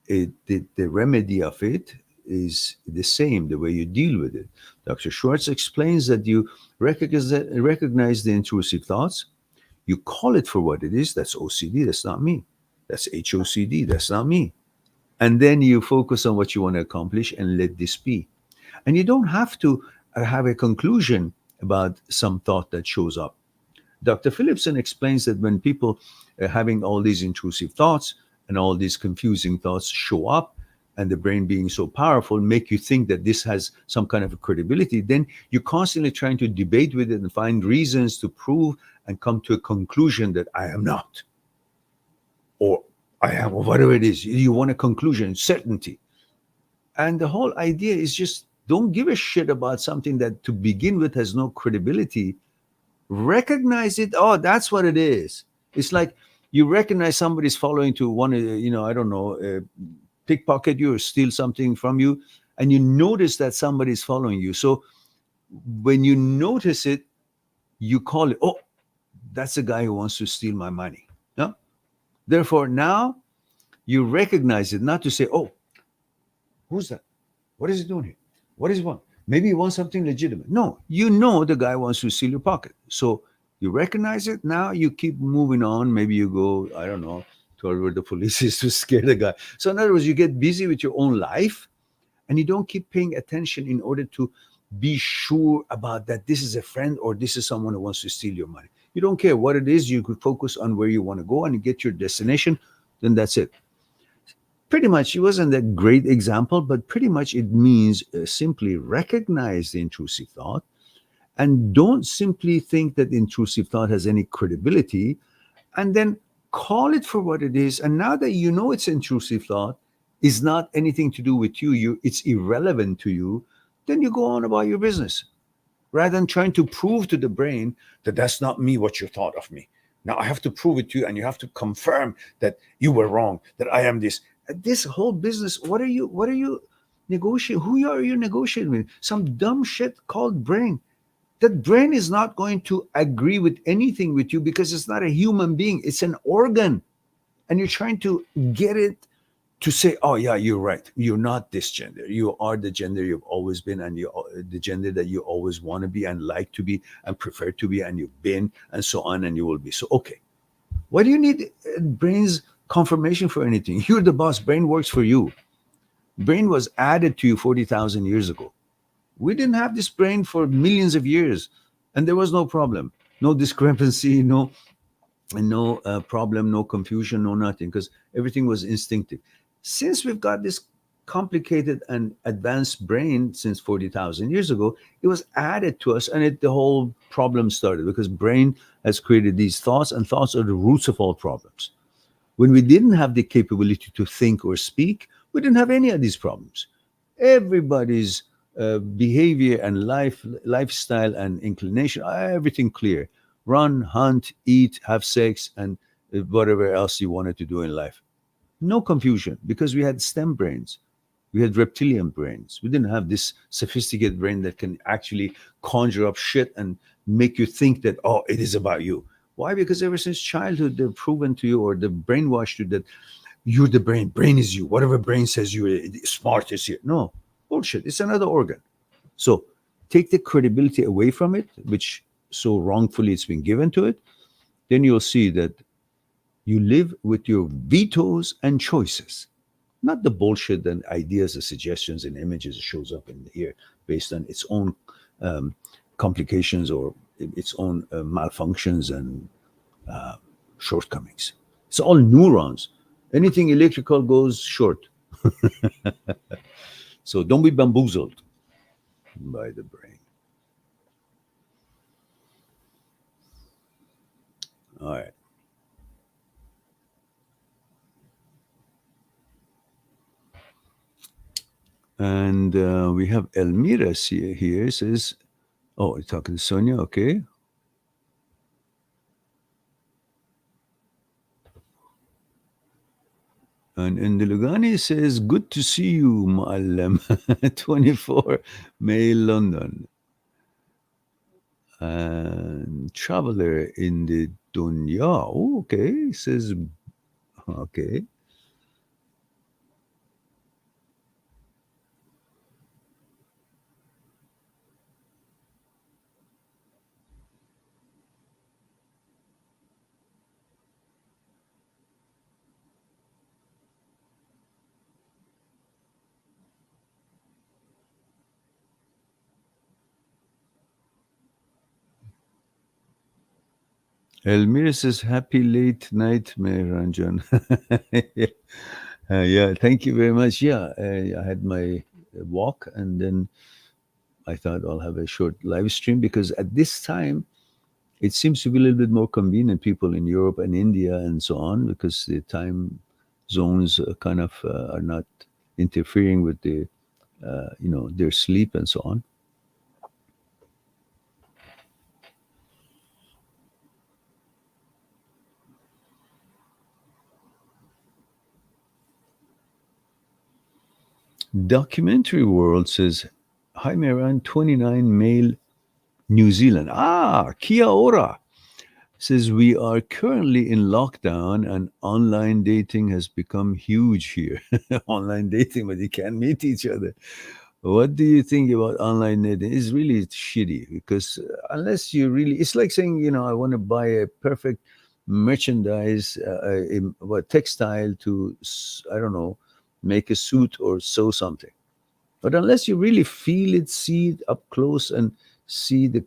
The remedy of it is the same, the way you deal with it. Dr. Schwartz explains that you recognize the intrusive thoughts, you call it for what it is. That's OCD, that's not me. That's HOCD, that's not me. And then you focus on what you want to accomplish and let this be. And you don't have to have a conclusion about some thought that shows up. Dr. Phillipson explains that when people are having all these intrusive thoughts and all these confusing thoughts show up, and the brain being so powerful make you think that this has some kind of a credibility, then you're constantly trying to debate with it and find reasons to prove and come to a conclusion that I am not, or I am, or whatever it is. You want a conclusion, certainty. And the whole idea is just don't give a shit about something that to begin with has no credibility. Recognize it. Oh, that's what it is. It's like you recognize somebody's following to one, I don't know, pickpocket you or steal something from you, and you notice that somebody's following you. So when you notice it, you call it, oh, that's the guy who wants to steal my money. No? Therefore, now you recognize it, not to say, oh, who's that? What is he doing here? What does he want? Maybe he wants something legitimate. No, you know the guy wants to steal your pocket. So you recognize it. Now you keep moving on. Maybe you go, I don't know, to where the police is to scare the guy. So in other words, you get busy with your own life and you don't keep paying attention in order to be sure about that this is a friend or this is someone who wants to steal your money. You don't care what it is. You could focus on where you want to go and get your destination. Then that's it. Pretty much, it wasn't a great example, but pretty much it means simply recognize the intrusive thought and don't simply think that the intrusive thought has any credibility, and then call it for what it is. And now that you know it's intrusive thought, is not anything to do with you, it's irrelevant to you, then you go on about your business rather than trying to prove to the brain that that's not me, what you thought of me. Now I have to prove it to you, and you have to confirm that you were wrong, that I am this. This whole business, what are you negotiating? Who are you negotiating with? Some dumb shit called brain. That brain is not going to agree with anything with you because it's not a human being. It's an organ. And you're trying to get it to say, oh, yeah, you're right. You're not this gender. You are the gender you've always been, and you the gender that you always want to be and like to be and prefer to be, and you've been, and so on, and you will be. So, okay. Why do you need brain's confirmation for anything? You're the boss. Brain works for you. Brain was added to you 40,000 years ago. We didn't have this brain for millions of years, and there was no problem, no discrepancy, no problem, no confusion, no nothing, because everything was instinctive. Since we've got this complicated and advanced brain since 40,000 years ago, it was added to us, and the whole problem started because brain has created these thoughts, and thoughts are the roots of all problems. When we didn't have the capability to think or speak, we didn't have any of these problems. Everybody's behavior and lifestyle and inclination, everything clear. Run, hunt, eat, have sex, and whatever else you wanted to do in life. No confusion, because we had STEM brains. We had reptilian brains. We didn't have this sophisticated brain that can actually conjure up shit and make you think that, oh, it is about you. Why? Because ever since childhood, they've proven to you, or they've brainwashed you, that you're the brain. Brain is you. Whatever brain says you're smart is here. No, bullshit. It's another organ. So take the credibility away from it, which so wrongfully it's been given to it. Then you'll see that you live with your vetoes and choices, not the bullshit and ideas and suggestions and images that shows up in the ear based on its own complications or its own malfunctions and shortcomings. It's all neurons. Anything electrical goes short. So don't be bamboozled by the brain. All right. And we have Elmira here says, oh, you're talking to Sonia, okay. And Indulugani says, good to see you, Ma'alem. 24, May, London. And Traveler in the Dunya. Oh, okay. Says, okay. Elmira says, happy late night, Ranjan. Yeah, thank you very much. Yeah, I had my walk and then I thought I'll have a short live stream because at this time it seems to be a little bit more convenient. People in Europe and India and so on, because the time zones kind of are not interfering with the their sleep and so on. Documentary World says, "Hi, Meran, 29 male New Zealand. Ah, kia ora." Says we are currently in lockdown and online dating has become huge here. Online dating, but you can't meet each other. What do you think about online dating? It's really shitty because unless you really, it's like saying, I want to buy a perfect merchandise, what textile to, I don't know, make a suit or sew something. But unless you really feel it, see it up close, and see the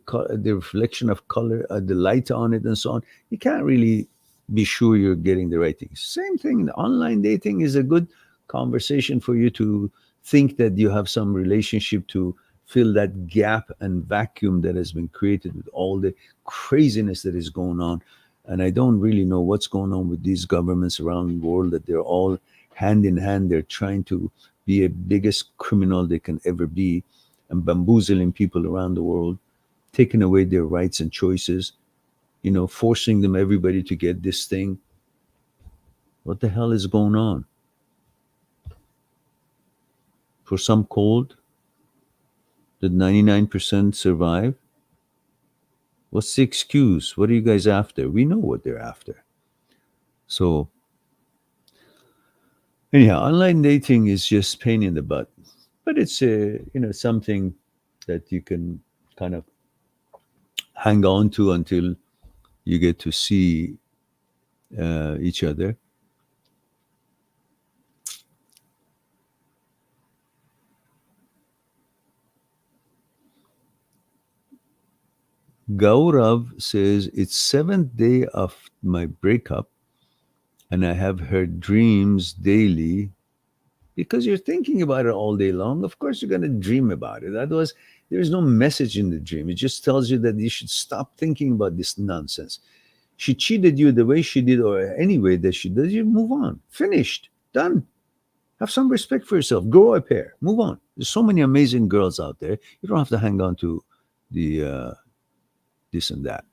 reflection of color, the light on it, and so on, you can't really be sure you're getting the right thing. Same thing. Online dating is a good conversation for you to think that you have some relationship to fill that gap and vacuum that has been created with all the craziness that is going on. And I don't really know what's going on with these governments around the world, that they're all hand in hand. They're trying to be a biggest criminal they can ever be and bamboozling people around the world, taking away their rights and choices, forcing them, everybody to get this thing. What the hell is going on? For some cold, did 99% survive? What's the excuse? What are you guys after? We know what they're after. So, anyhow, online dating is just pain in the butt, but it's something that you can kind of hang on to until you get to see each other. Gaurav says it's seventh day of my breakup, and I have heard dreams daily because you're thinking about it all day long. Of course, you're going to dream about it. Otherwise, there's no message in the dream. It just tells you that you should stop thinking about this nonsense. She cheated you the way she did, or any way that she does. You move on. Finished. Done. Have some respect for yourself. Grow a pair. Move on. There's so many amazing girls out there. You don't have to hang on to the this and that.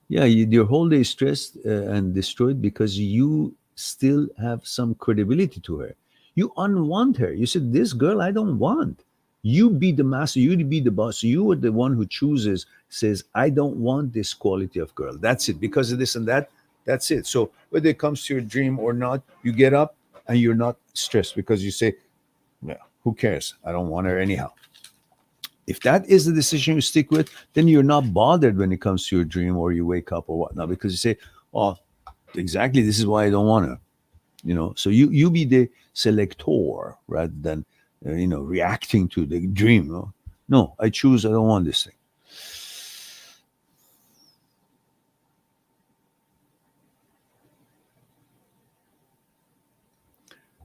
Yeah, your whole day is stressed and destroyed because you still have some credibility to her. You unwant her. You said, "This girl I don't want." You be the master, you be the boss. You are the one who chooses, says, "I don't want this quality of girl." That's it. Because of this and that, that's it. So whether it comes to your dream or not, you get up and you're not stressed because you say, "Yeah, who cares? I don't want her anyhow." If that is the decision you stick with, then you're not bothered when it comes to your dream or you wake up or whatnot, because you say, "Oh, exactly, this is why I don't want to." So you be the selector rather than reacting to the dream. No, I choose, I don't want this thing.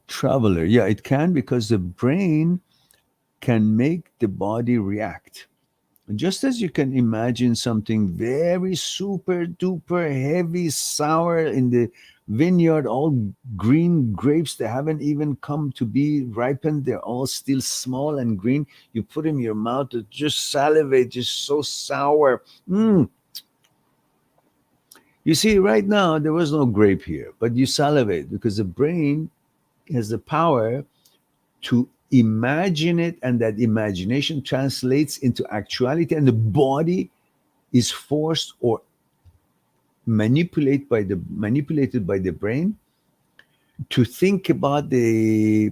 Traveler, yeah, it can, because the brain can make the body react. Just as you can imagine something very super duper heavy, sour in the vineyard, all green grapes that haven't even come to be ripened, they're all still small and green. You put them in your mouth, it just salivate, just so sour. You see, right now, there was no grape here, but you salivate because the brain has the power to imagine it, and that imagination translates into actuality, and the body is forced or manipulated by the brain to think about the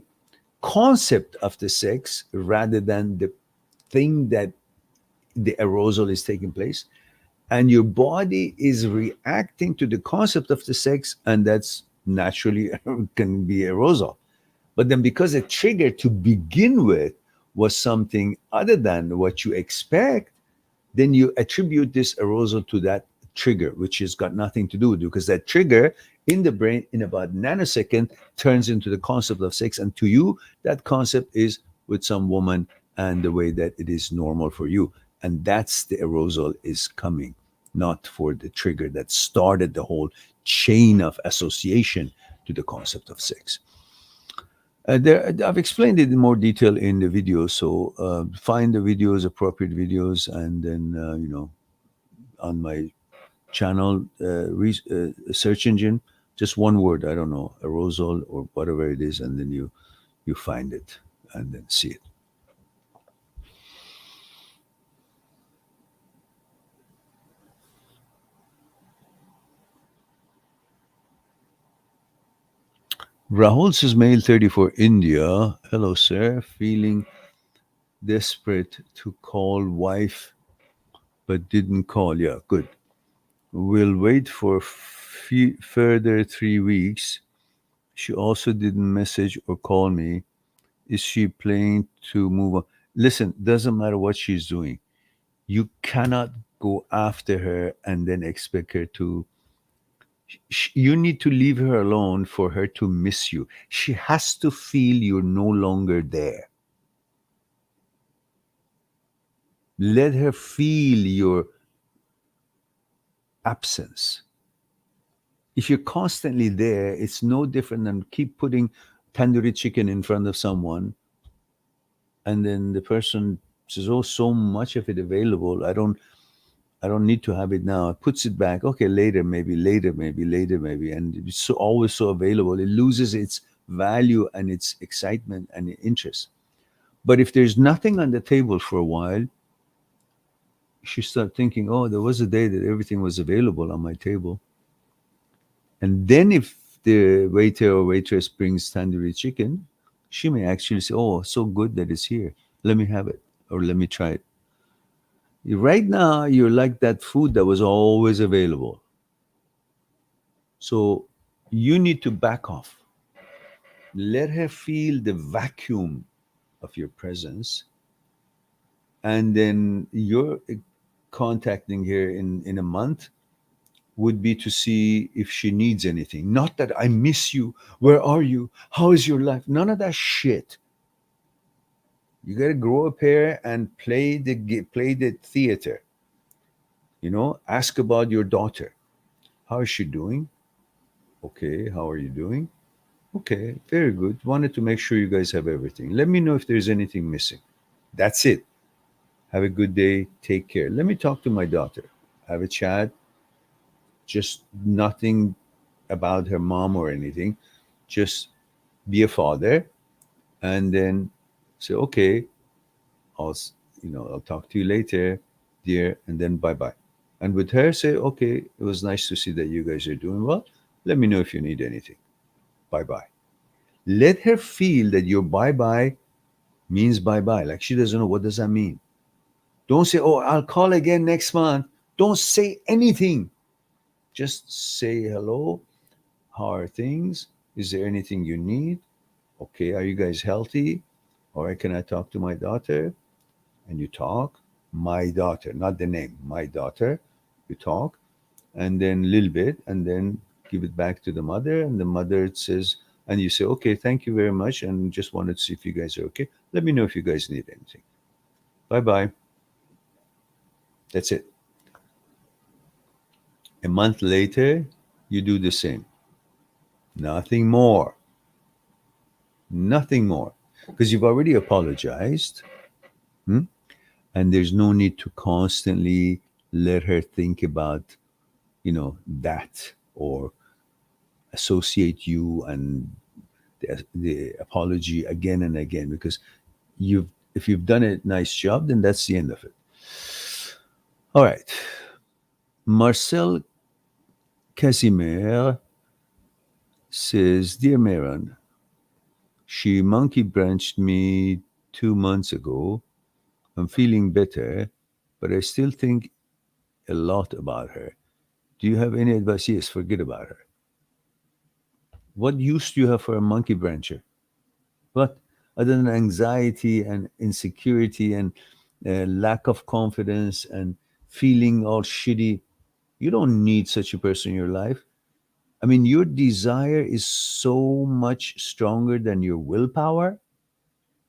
concept of the sex rather than the thing that the arousal is taking place, and your body is reacting to the concept of the sex, and that's naturally can be arousal. But then, because the trigger to begin with was something other than what you expect, then you attribute this arousal to that trigger, which has got nothing to do with it, because that trigger in the brain in about nanosecond turns into the concept of sex. And to you, that concept is with some woman and the way that it is normal for you. And that's the arousal is coming, not for the trigger that started the whole chain of association to the concept of sex. I've explained it in more detail in the video. So find the videos, appropriate videos, and then on my channel search engine, just one word, I don't know, arousal or whatever it is, and then you find it and then see it. Rahul says, male 34, India. Hello, sir. Feeling desperate to call wife, but didn't call. Yeah, good. We'll wait for further 3 weeks. She also didn't message or call me. Is she planning to move on? Listen, doesn't matter what she's doing. You cannot go after her and then expect her to. You need to leave her alone for her to miss you. She has to feel you're no longer there. Let her feel your absence. If you're constantly there, it's no different than keep putting tandoori chicken in front of someone, and then the person says, "Oh, so much of it available. I don't need to have it now." It puts it back. Okay, later, maybe later, maybe later, maybe, and it's so always so available. It loses its value and its excitement and interest. But if there's nothing on the table for a while, you should start thinking, "Oh, there was a day that everything was available on my table." And then if the waiter or waitress brings tandoori chicken, she may actually say, "Oh, so good that it's here. Let me have it, or let me try it." Right now, you're like that food that was always available. So you need to back off. Let her feel the vacuum of your presence. And then your contacting her in a month would be to see if she needs anything. Not that I miss you. Where are you? How is your life? None of that shit. You got to grow up here and play the theater. Ask about your daughter. How is she doing? Okay, how are you doing? Okay, very good. Wanted to make sure you guys have everything. Let me know if there's anything missing. That's it. Have a good day. Take care. Let me talk to my daughter. Have a chat. Just nothing about her mom or anything. Just be a father, and then say, okay, I'll talk to you later, dear, and then bye bye. And with her, say, okay, it was nice to see that you guys are doing well. Let me know if you need anything. Bye bye. Let her feel that your bye bye means bye bye. Like she doesn't know what does that mean. Don't say, "Oh, I'll call again next month." Don't say anything. Just say hello. How are things? Is there anything you need? Okay, are you guys healthy? All right, can I talk to my daughter? and you talk. My daughter, not the name, my daughter. You talk, and then a little bit, and then give it back to the mother, and the mother says, and you say, okay, thank you very much, and just wanted to see if you guys are okay. Let me know if you guys need anything. Bye bye. That's it. A month later, you do the same. Nothing more. Nothing more. Because you've already apologized, hmm? And there's no need to constantly let her think about, that, or associate you and the apology again and again, because you've if you've done a nice job, then that's the end of it. All right. Marcel Casimir says, Dear Maron, she monkey branched me 2 months ago. I'm feeling better, but I still think a lot about her. Do you have any advice? Yes, forget about her. What use do you have for a monkey brancher? What? Other than anxiety and insecurity and lack of confidence and feeling all shitty, you don't need such a person in your life. I mean, your desire is so much stronger than your willpower.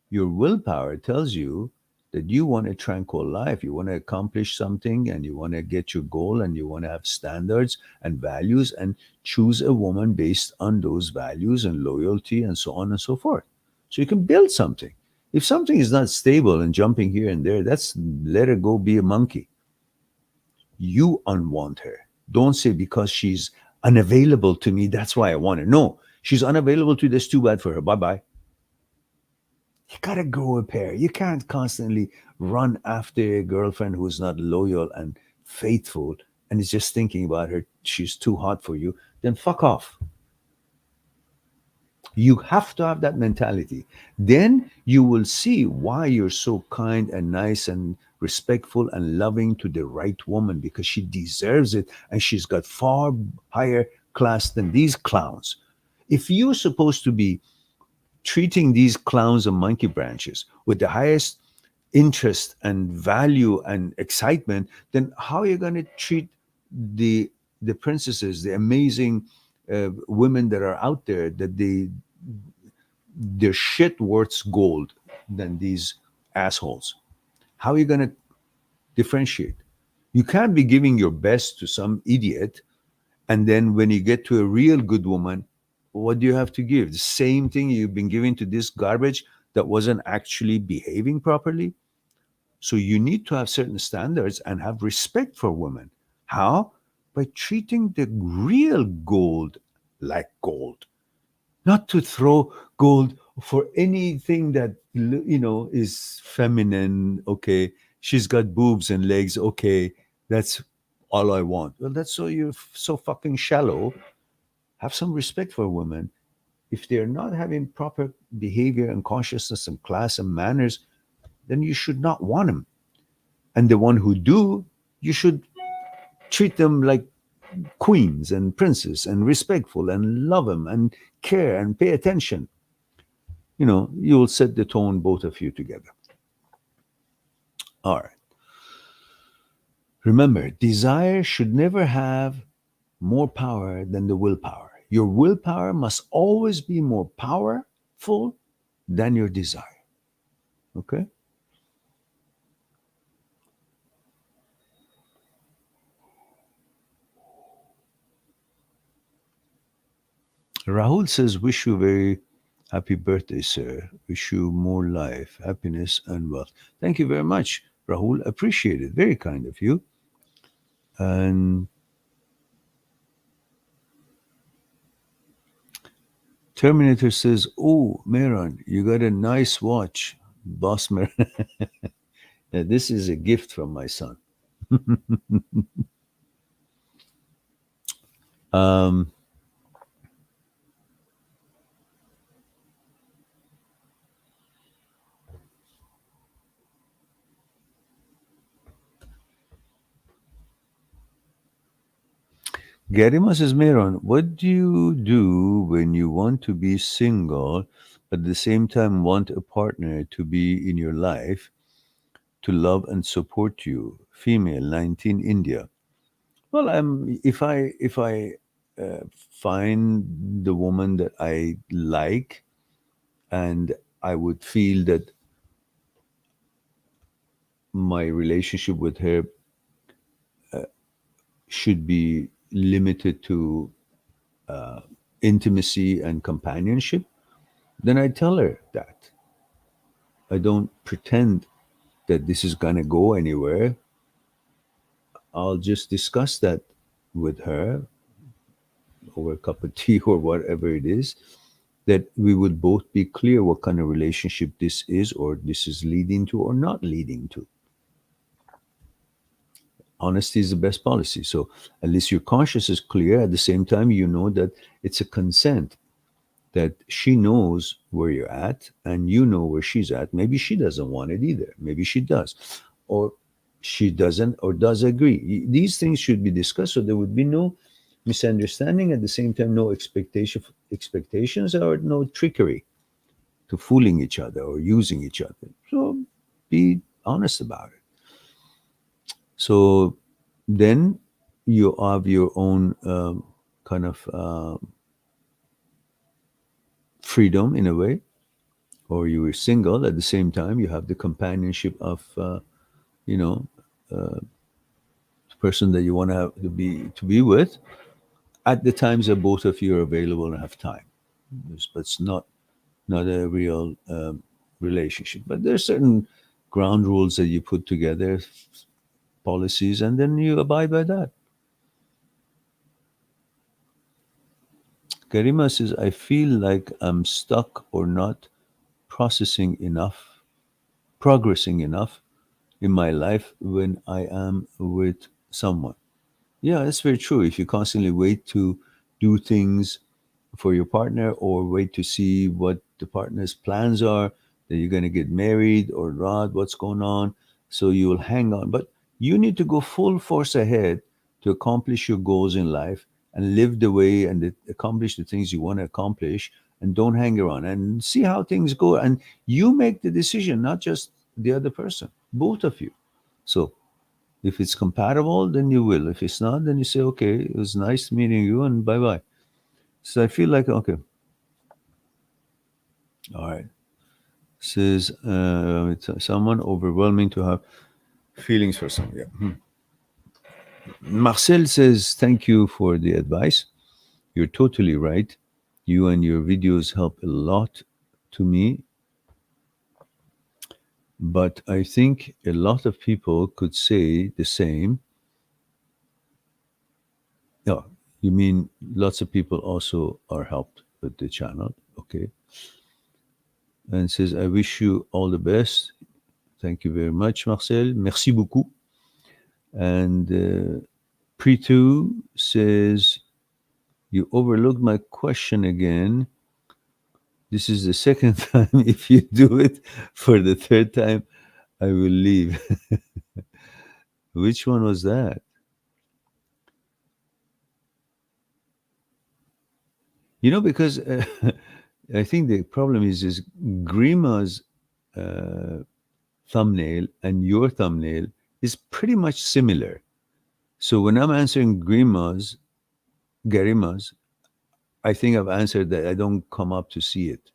Your willpower tells you that you want a tranquil life. You want to accomplish something, and you want to get your goal, and you want to have standards and values and choose a woman based on those values and loyalty and so on and so forth. So you can build something. If something is not stable and jumping here and there, that's let her go be a monkey. You unwant her. Don't say because she's unavailable to me, that's why I want her. No, she's unavailable to you. That's too bad for her. Bye bye. You gotta grow a pair. You can't constantly run after a girlfriend who's not loyal and faithful and is just thinking about her. She's too hot for you. Then fuck off. You have to have that mentality. Then you will see why you're so kind and nice and respectful and loving to the right woman, because she deserves it and she's got far higher class than these clowns. If you're supposed to be treating these clowns and monkey branches with the highest interest and value and excitement, then how are you going to treat the princesses, the amazing women that are out there, that their shit worth gold than these assholes? How are you going to differentiate? You can't be giving your best to some idiot, and then when you get to a real good woman, what do you have to give? The same thing you've been giving to this garbage that wasn't actually behaving properly? So you need to have certain standards and have respect for women. How? By treating the real gold like gold. Not to throw gold for anything that is feminine. Okay, she's got boobs and legs. Okay, that's all I want. Well, that's so you're so fucking shallow. Have some respect for women. If they're not having proper behavior and consciousness and class and manners, then you should not want them. And the one who do, you should treat them like queens and princes and respectful and love them and care and pay attention. You will set the tone, both of you together. All right. Remember, desire should never have more power than the willpower. Your willpower must always be more powerful than your desire. Okay? Rahul says, wish you a very happy birthday, sir. Wish you more life, happiness, and wealth. Thank you very much, Rahul. Appreciate it. Very kind of you. And Terminator says, oh, Meron, you got a nice watch, boss Meron. This is a gift from my son. um, Garima says, Meron, what do you do when you want to be single, but at the same time want a partner to be in your life? to love and support you. Female, 19, India. Well, if I find the woman that I like, and I would feel that my relationship with her should be limited to intimacy and companionship, then I tell her that. I don't pretend that this is going to go anywhere. I'll just discuss that with her over a cup of tea or whatever it is, that we would both be clear what kind of relationship this is, or this is leading to or not leading to. Honesty is the best policy. So at least your conscience is clear. At the same time, you know that it's a consent, that she knows where you're at and you know where she's at. Maybe she doesn't want it either. Maybe she does. Or she doesn't or does agree. These things should be discussed so there would be no misunderstanding. At the same time, no expectations or no trickery to fooling each other or using each other. So be honest about it. So then you have your own kind of freedom in a way, or you were single at the same time. You have the companionship of, you know, the person that you want to have to be with at the times that both of you are available and have time. But it's not a real relationship. But there's certain ground rules that you put together, policies, and then you abide by that. Karima says, I feel like I'm stuck or not processing enough, progressing enough in my life when I am with someone. Yeah, that's very true. If you constantly wait to do things for your partner or wait to see what the partner's plans are, that you're going to get married or not, what's going on, so you will hang on. But you need to go full force ahead to accomplish your goals in life and live the way and accomplish the things you want to accomplish, and don't hang around and see how things go. And you make the decision, not just the other person, both of you. So if it's compatible, then you will. If it's not, then you say, okay, it was nice meeting you and bye bye. So I feel like, okay, all right. Says it's someone overwhelming to have feelings for someone. Yeah. Marcel says, thank you for the advice. You're totally right. You and your videos help a lot to me, but I think a lot of people could say the same. Yeah, you mean lots of people also are helped with the channel. Okay. And says, I wish you all the best. Thank you very much, Marcel. Merci beaucoup. And Pritu says, you overlooked my question again. This is the second time. If you do it for the third time, I will leave. Which one was that? Because I think the problem is Grima's uh, thumbnail and your thumbnail is pretty much similar. So when I'm answering Garima's, I think I've answered that. I don't come up to see it.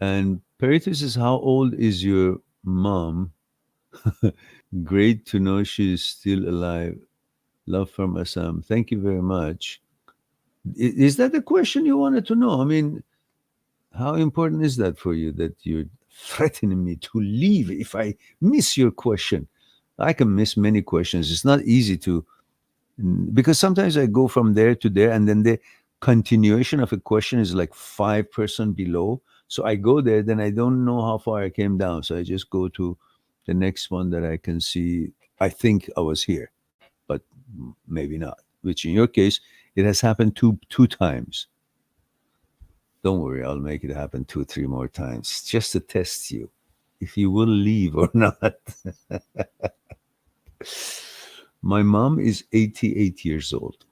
And Peritus says, how old is your mom? Great to know she's still alive. Love from Assam. Thank you very much. Is that the question you wanted to know? I mean, how important is that for you that you're threatening me to leave if I miss your question? I can miss many questions. It's not easy to, because sometimes I go from there to there, and then the continuation of a question is like 5% below. So I go there, then I don't know how far I came down. So I just go to the next one that I can see. I think I was here, but maybe not. Which in your case, it has happened two times. Don't worry, I'll make it happen 2, 3 more times just to test you, if you will leave or not. My mom is 88 years old.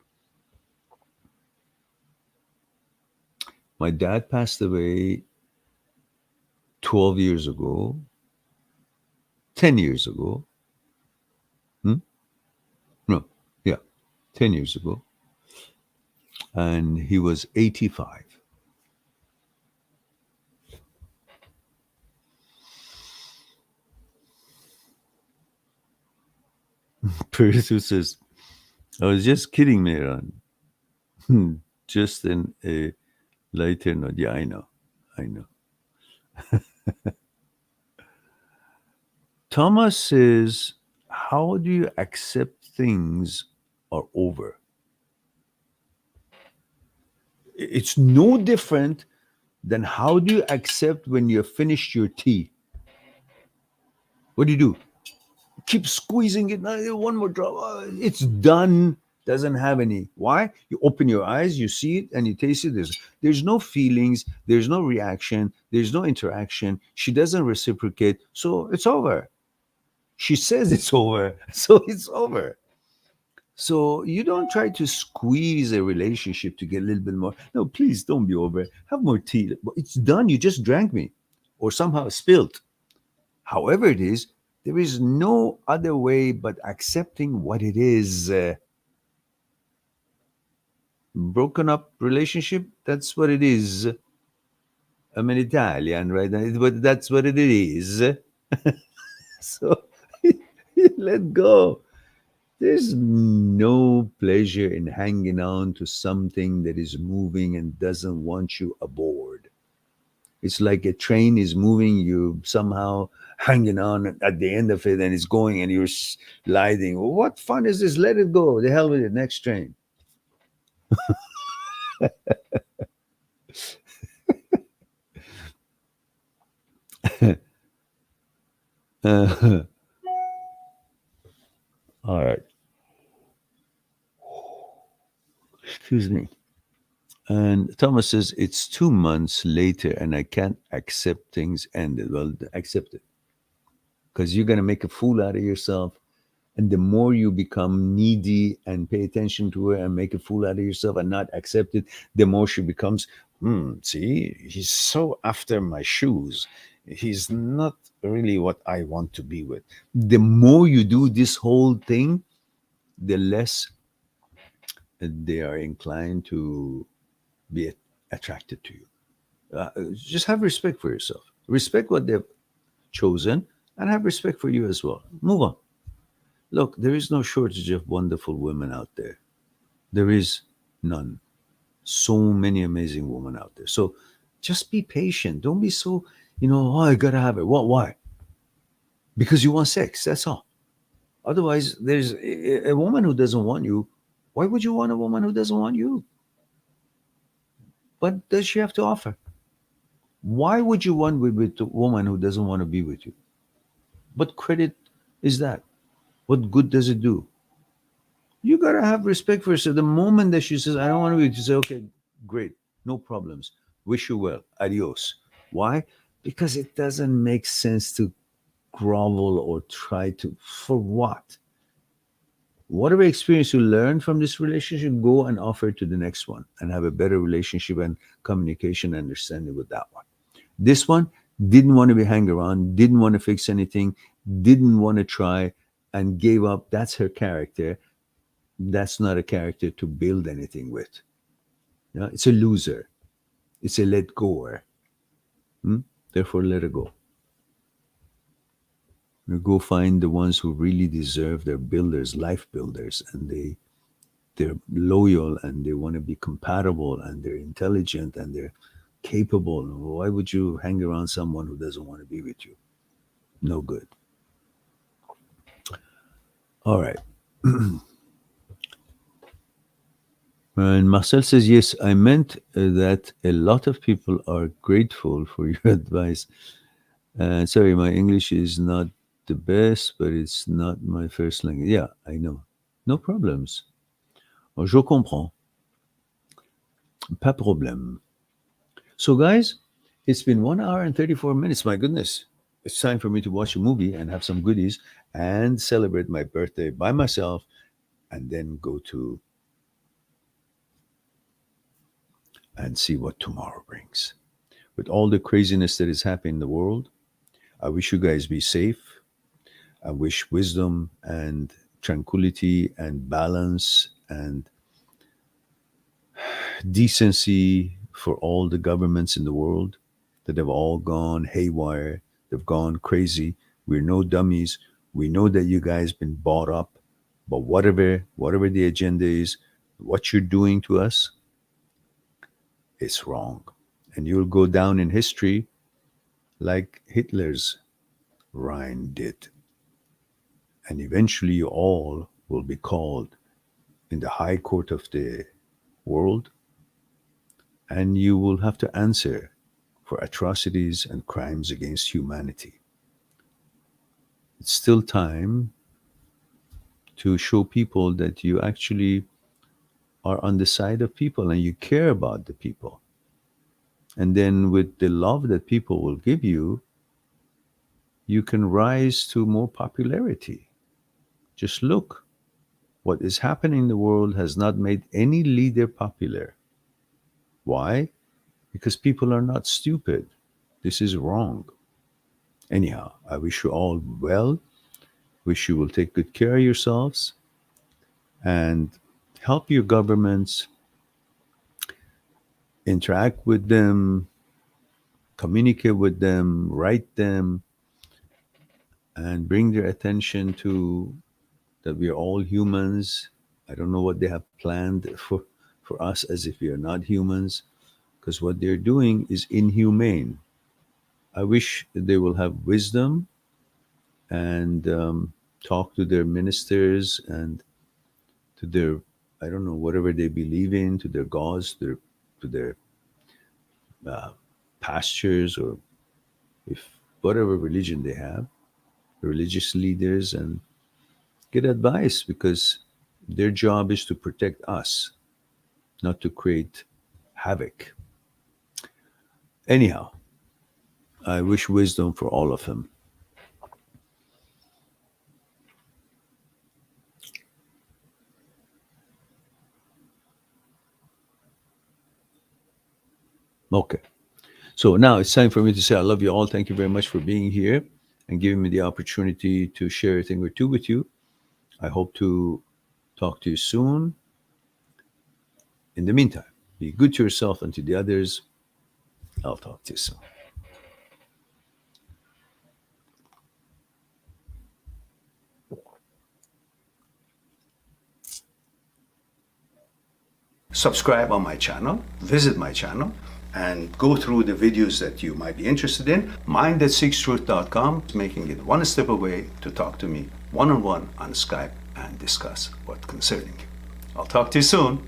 My dad passed away 12 years ago. 10 years ago. Hmm? No, yeah, 10 years ago. And he was 85. Pursu says, I was just kidding, Mehran. Just in a lighter note. Yeah, I know. I know. Thomas says, how do you accept things are over? It's no different than how do you accept when you finished your tea? What do you do? Keep squeezing it. One more drop. It's done. Doesn't have any. Why? You open your eyes, you see it, and you taste it. There's no feelings. There's no reaction. There's no interaction. She doesn't reciprocate. So it's over. She says it's over. So it's over. So you don't try to squeeze a relationship to get a little bit more. No, please don't be over. Have more tea. It's done. You just drank me or somehow spilled. However it is, there is no other way but accepting what it is. Broken up relationship, that's what it is. I'm an Italian, right? But that's what it is. So let go. There's no pleasure in hanging on to something that is moving and doesn't want you aboard. It's like a train is moving, you somehow hanging on at the end of it and it's going and you're sliding. Well, what fun is this? Let it go. The hell with it. Next train. Uh, all right. Excuse me. And Thomas says, it's 2 months later and I can't accept things ended. Well, accept it because you're going to make a fool out of yourself. And the more you become needy and pay attention to her and make a fool out of yourself and not accept it, the more she becomes, see, he's so after my shoes. He's not really what I want to be with. The more you do this whole thing, the less they are inclined to be attracted to you. Just have respect for yourself. Respect what they've chosen and have respect for you as well. Move on. Look, there is no shortage of wonderful women out there. There is none. So many amazing women out there. So just be patient. Don't be so, oh, I gotta have it. What? Why? Because you want sex. That's all. Otherwise, there's a woman who doesn't want you. Why would you want a woman who doesn't want you? What does she have to offer? Why would you want with a woman who doesn't want to be with you? What credit is that? What good does it do? You gotta have respect for her. So the moment that she says, I don't want to be, you say, okay, great, no problems. Wish you well. Adios. Why? Because it doesn't make sense to grovel or try to, for what? Whatever experience you learn from this relationship, go and offer it to the next one and have a better relationship and communication and understanding with that one. This one didn't want to be hang around, didn't want to fix anything, didn't want to try and gave up. That's her character. That's not a character to build anything with. It's a loser. It's a let goer. Hmm? Therefore, let it go. You go find the ones who really deserve. They're builders, life builders, and they're loyal and they want to be compatible and they're intelligent and they're capable. Why would you hang around someone who doesn't want to be with you? No good. All right. And Marcel says, yes, I meant that a lot of people are grateful for your advice. Sorry, my English is not the best, but it's not my first language. Yeah, I know. No problems. Oh, je comprends. Pas problème. So, guys, it's been 1 hour and 34 minutes. My goodness. It's time for me to watch a movie and have some goodies and celebrate my birthday by myself and then go to and see what tomorrow brings. With all the craziness that is happening in the world, I wish you guys be safe. I wish wisdom and tranquility and balance and decency for all the governments in the world that have all gone haywire. They've gone crazy. We're no dummies. We know that you guys been bought up, but whatever the agenda is, what you're doing to us is wrong. And you'll go down in history like Hitler's Rhine did. And eventually you all will be called in the high court of the world, and you will have to answer for atrocities and crimes against humanity. It's still time to show people that you actually are on the side of people and you care about the people. And then, with the love that people will give you, you can rise to more popularity. Just look. What is happening in the world has not made any leader popular. Why? Because people are not stupid. This is wrong. Anyhow, I wish you all well. Wish you will take good care of yourselves and help your governments, interact with them, communicate with them, write them, and bring their attention to that we are all humans. I don't know what they have planned for us as if we are not humans, because what they're doing is inhumane. I wish they will have wisdom and talk to their ministers and to their, I don't know, whatever they believe in, to their gods, to their uh, pastures, or if whatever religion they have, religious leaders, and get advice, because their job is to protect us, not to create havoc. Anyhow, I wish wisdom for all of them. Okay. So now it's time for me to say I love you all. Thank you very much for being here and giving me the opportunity to share a thing or two with you. I hope to talk to you soon. In the meantime, be good to yourself and to the others. I'll talk to you soon. Subscribe on my channel, visit my channel, and go through the videos that you might be interested in. Mind that seekstruth.com is making it one step away to talk to me one on one on Skype and discuss what concerning you. I'll talk to you soon.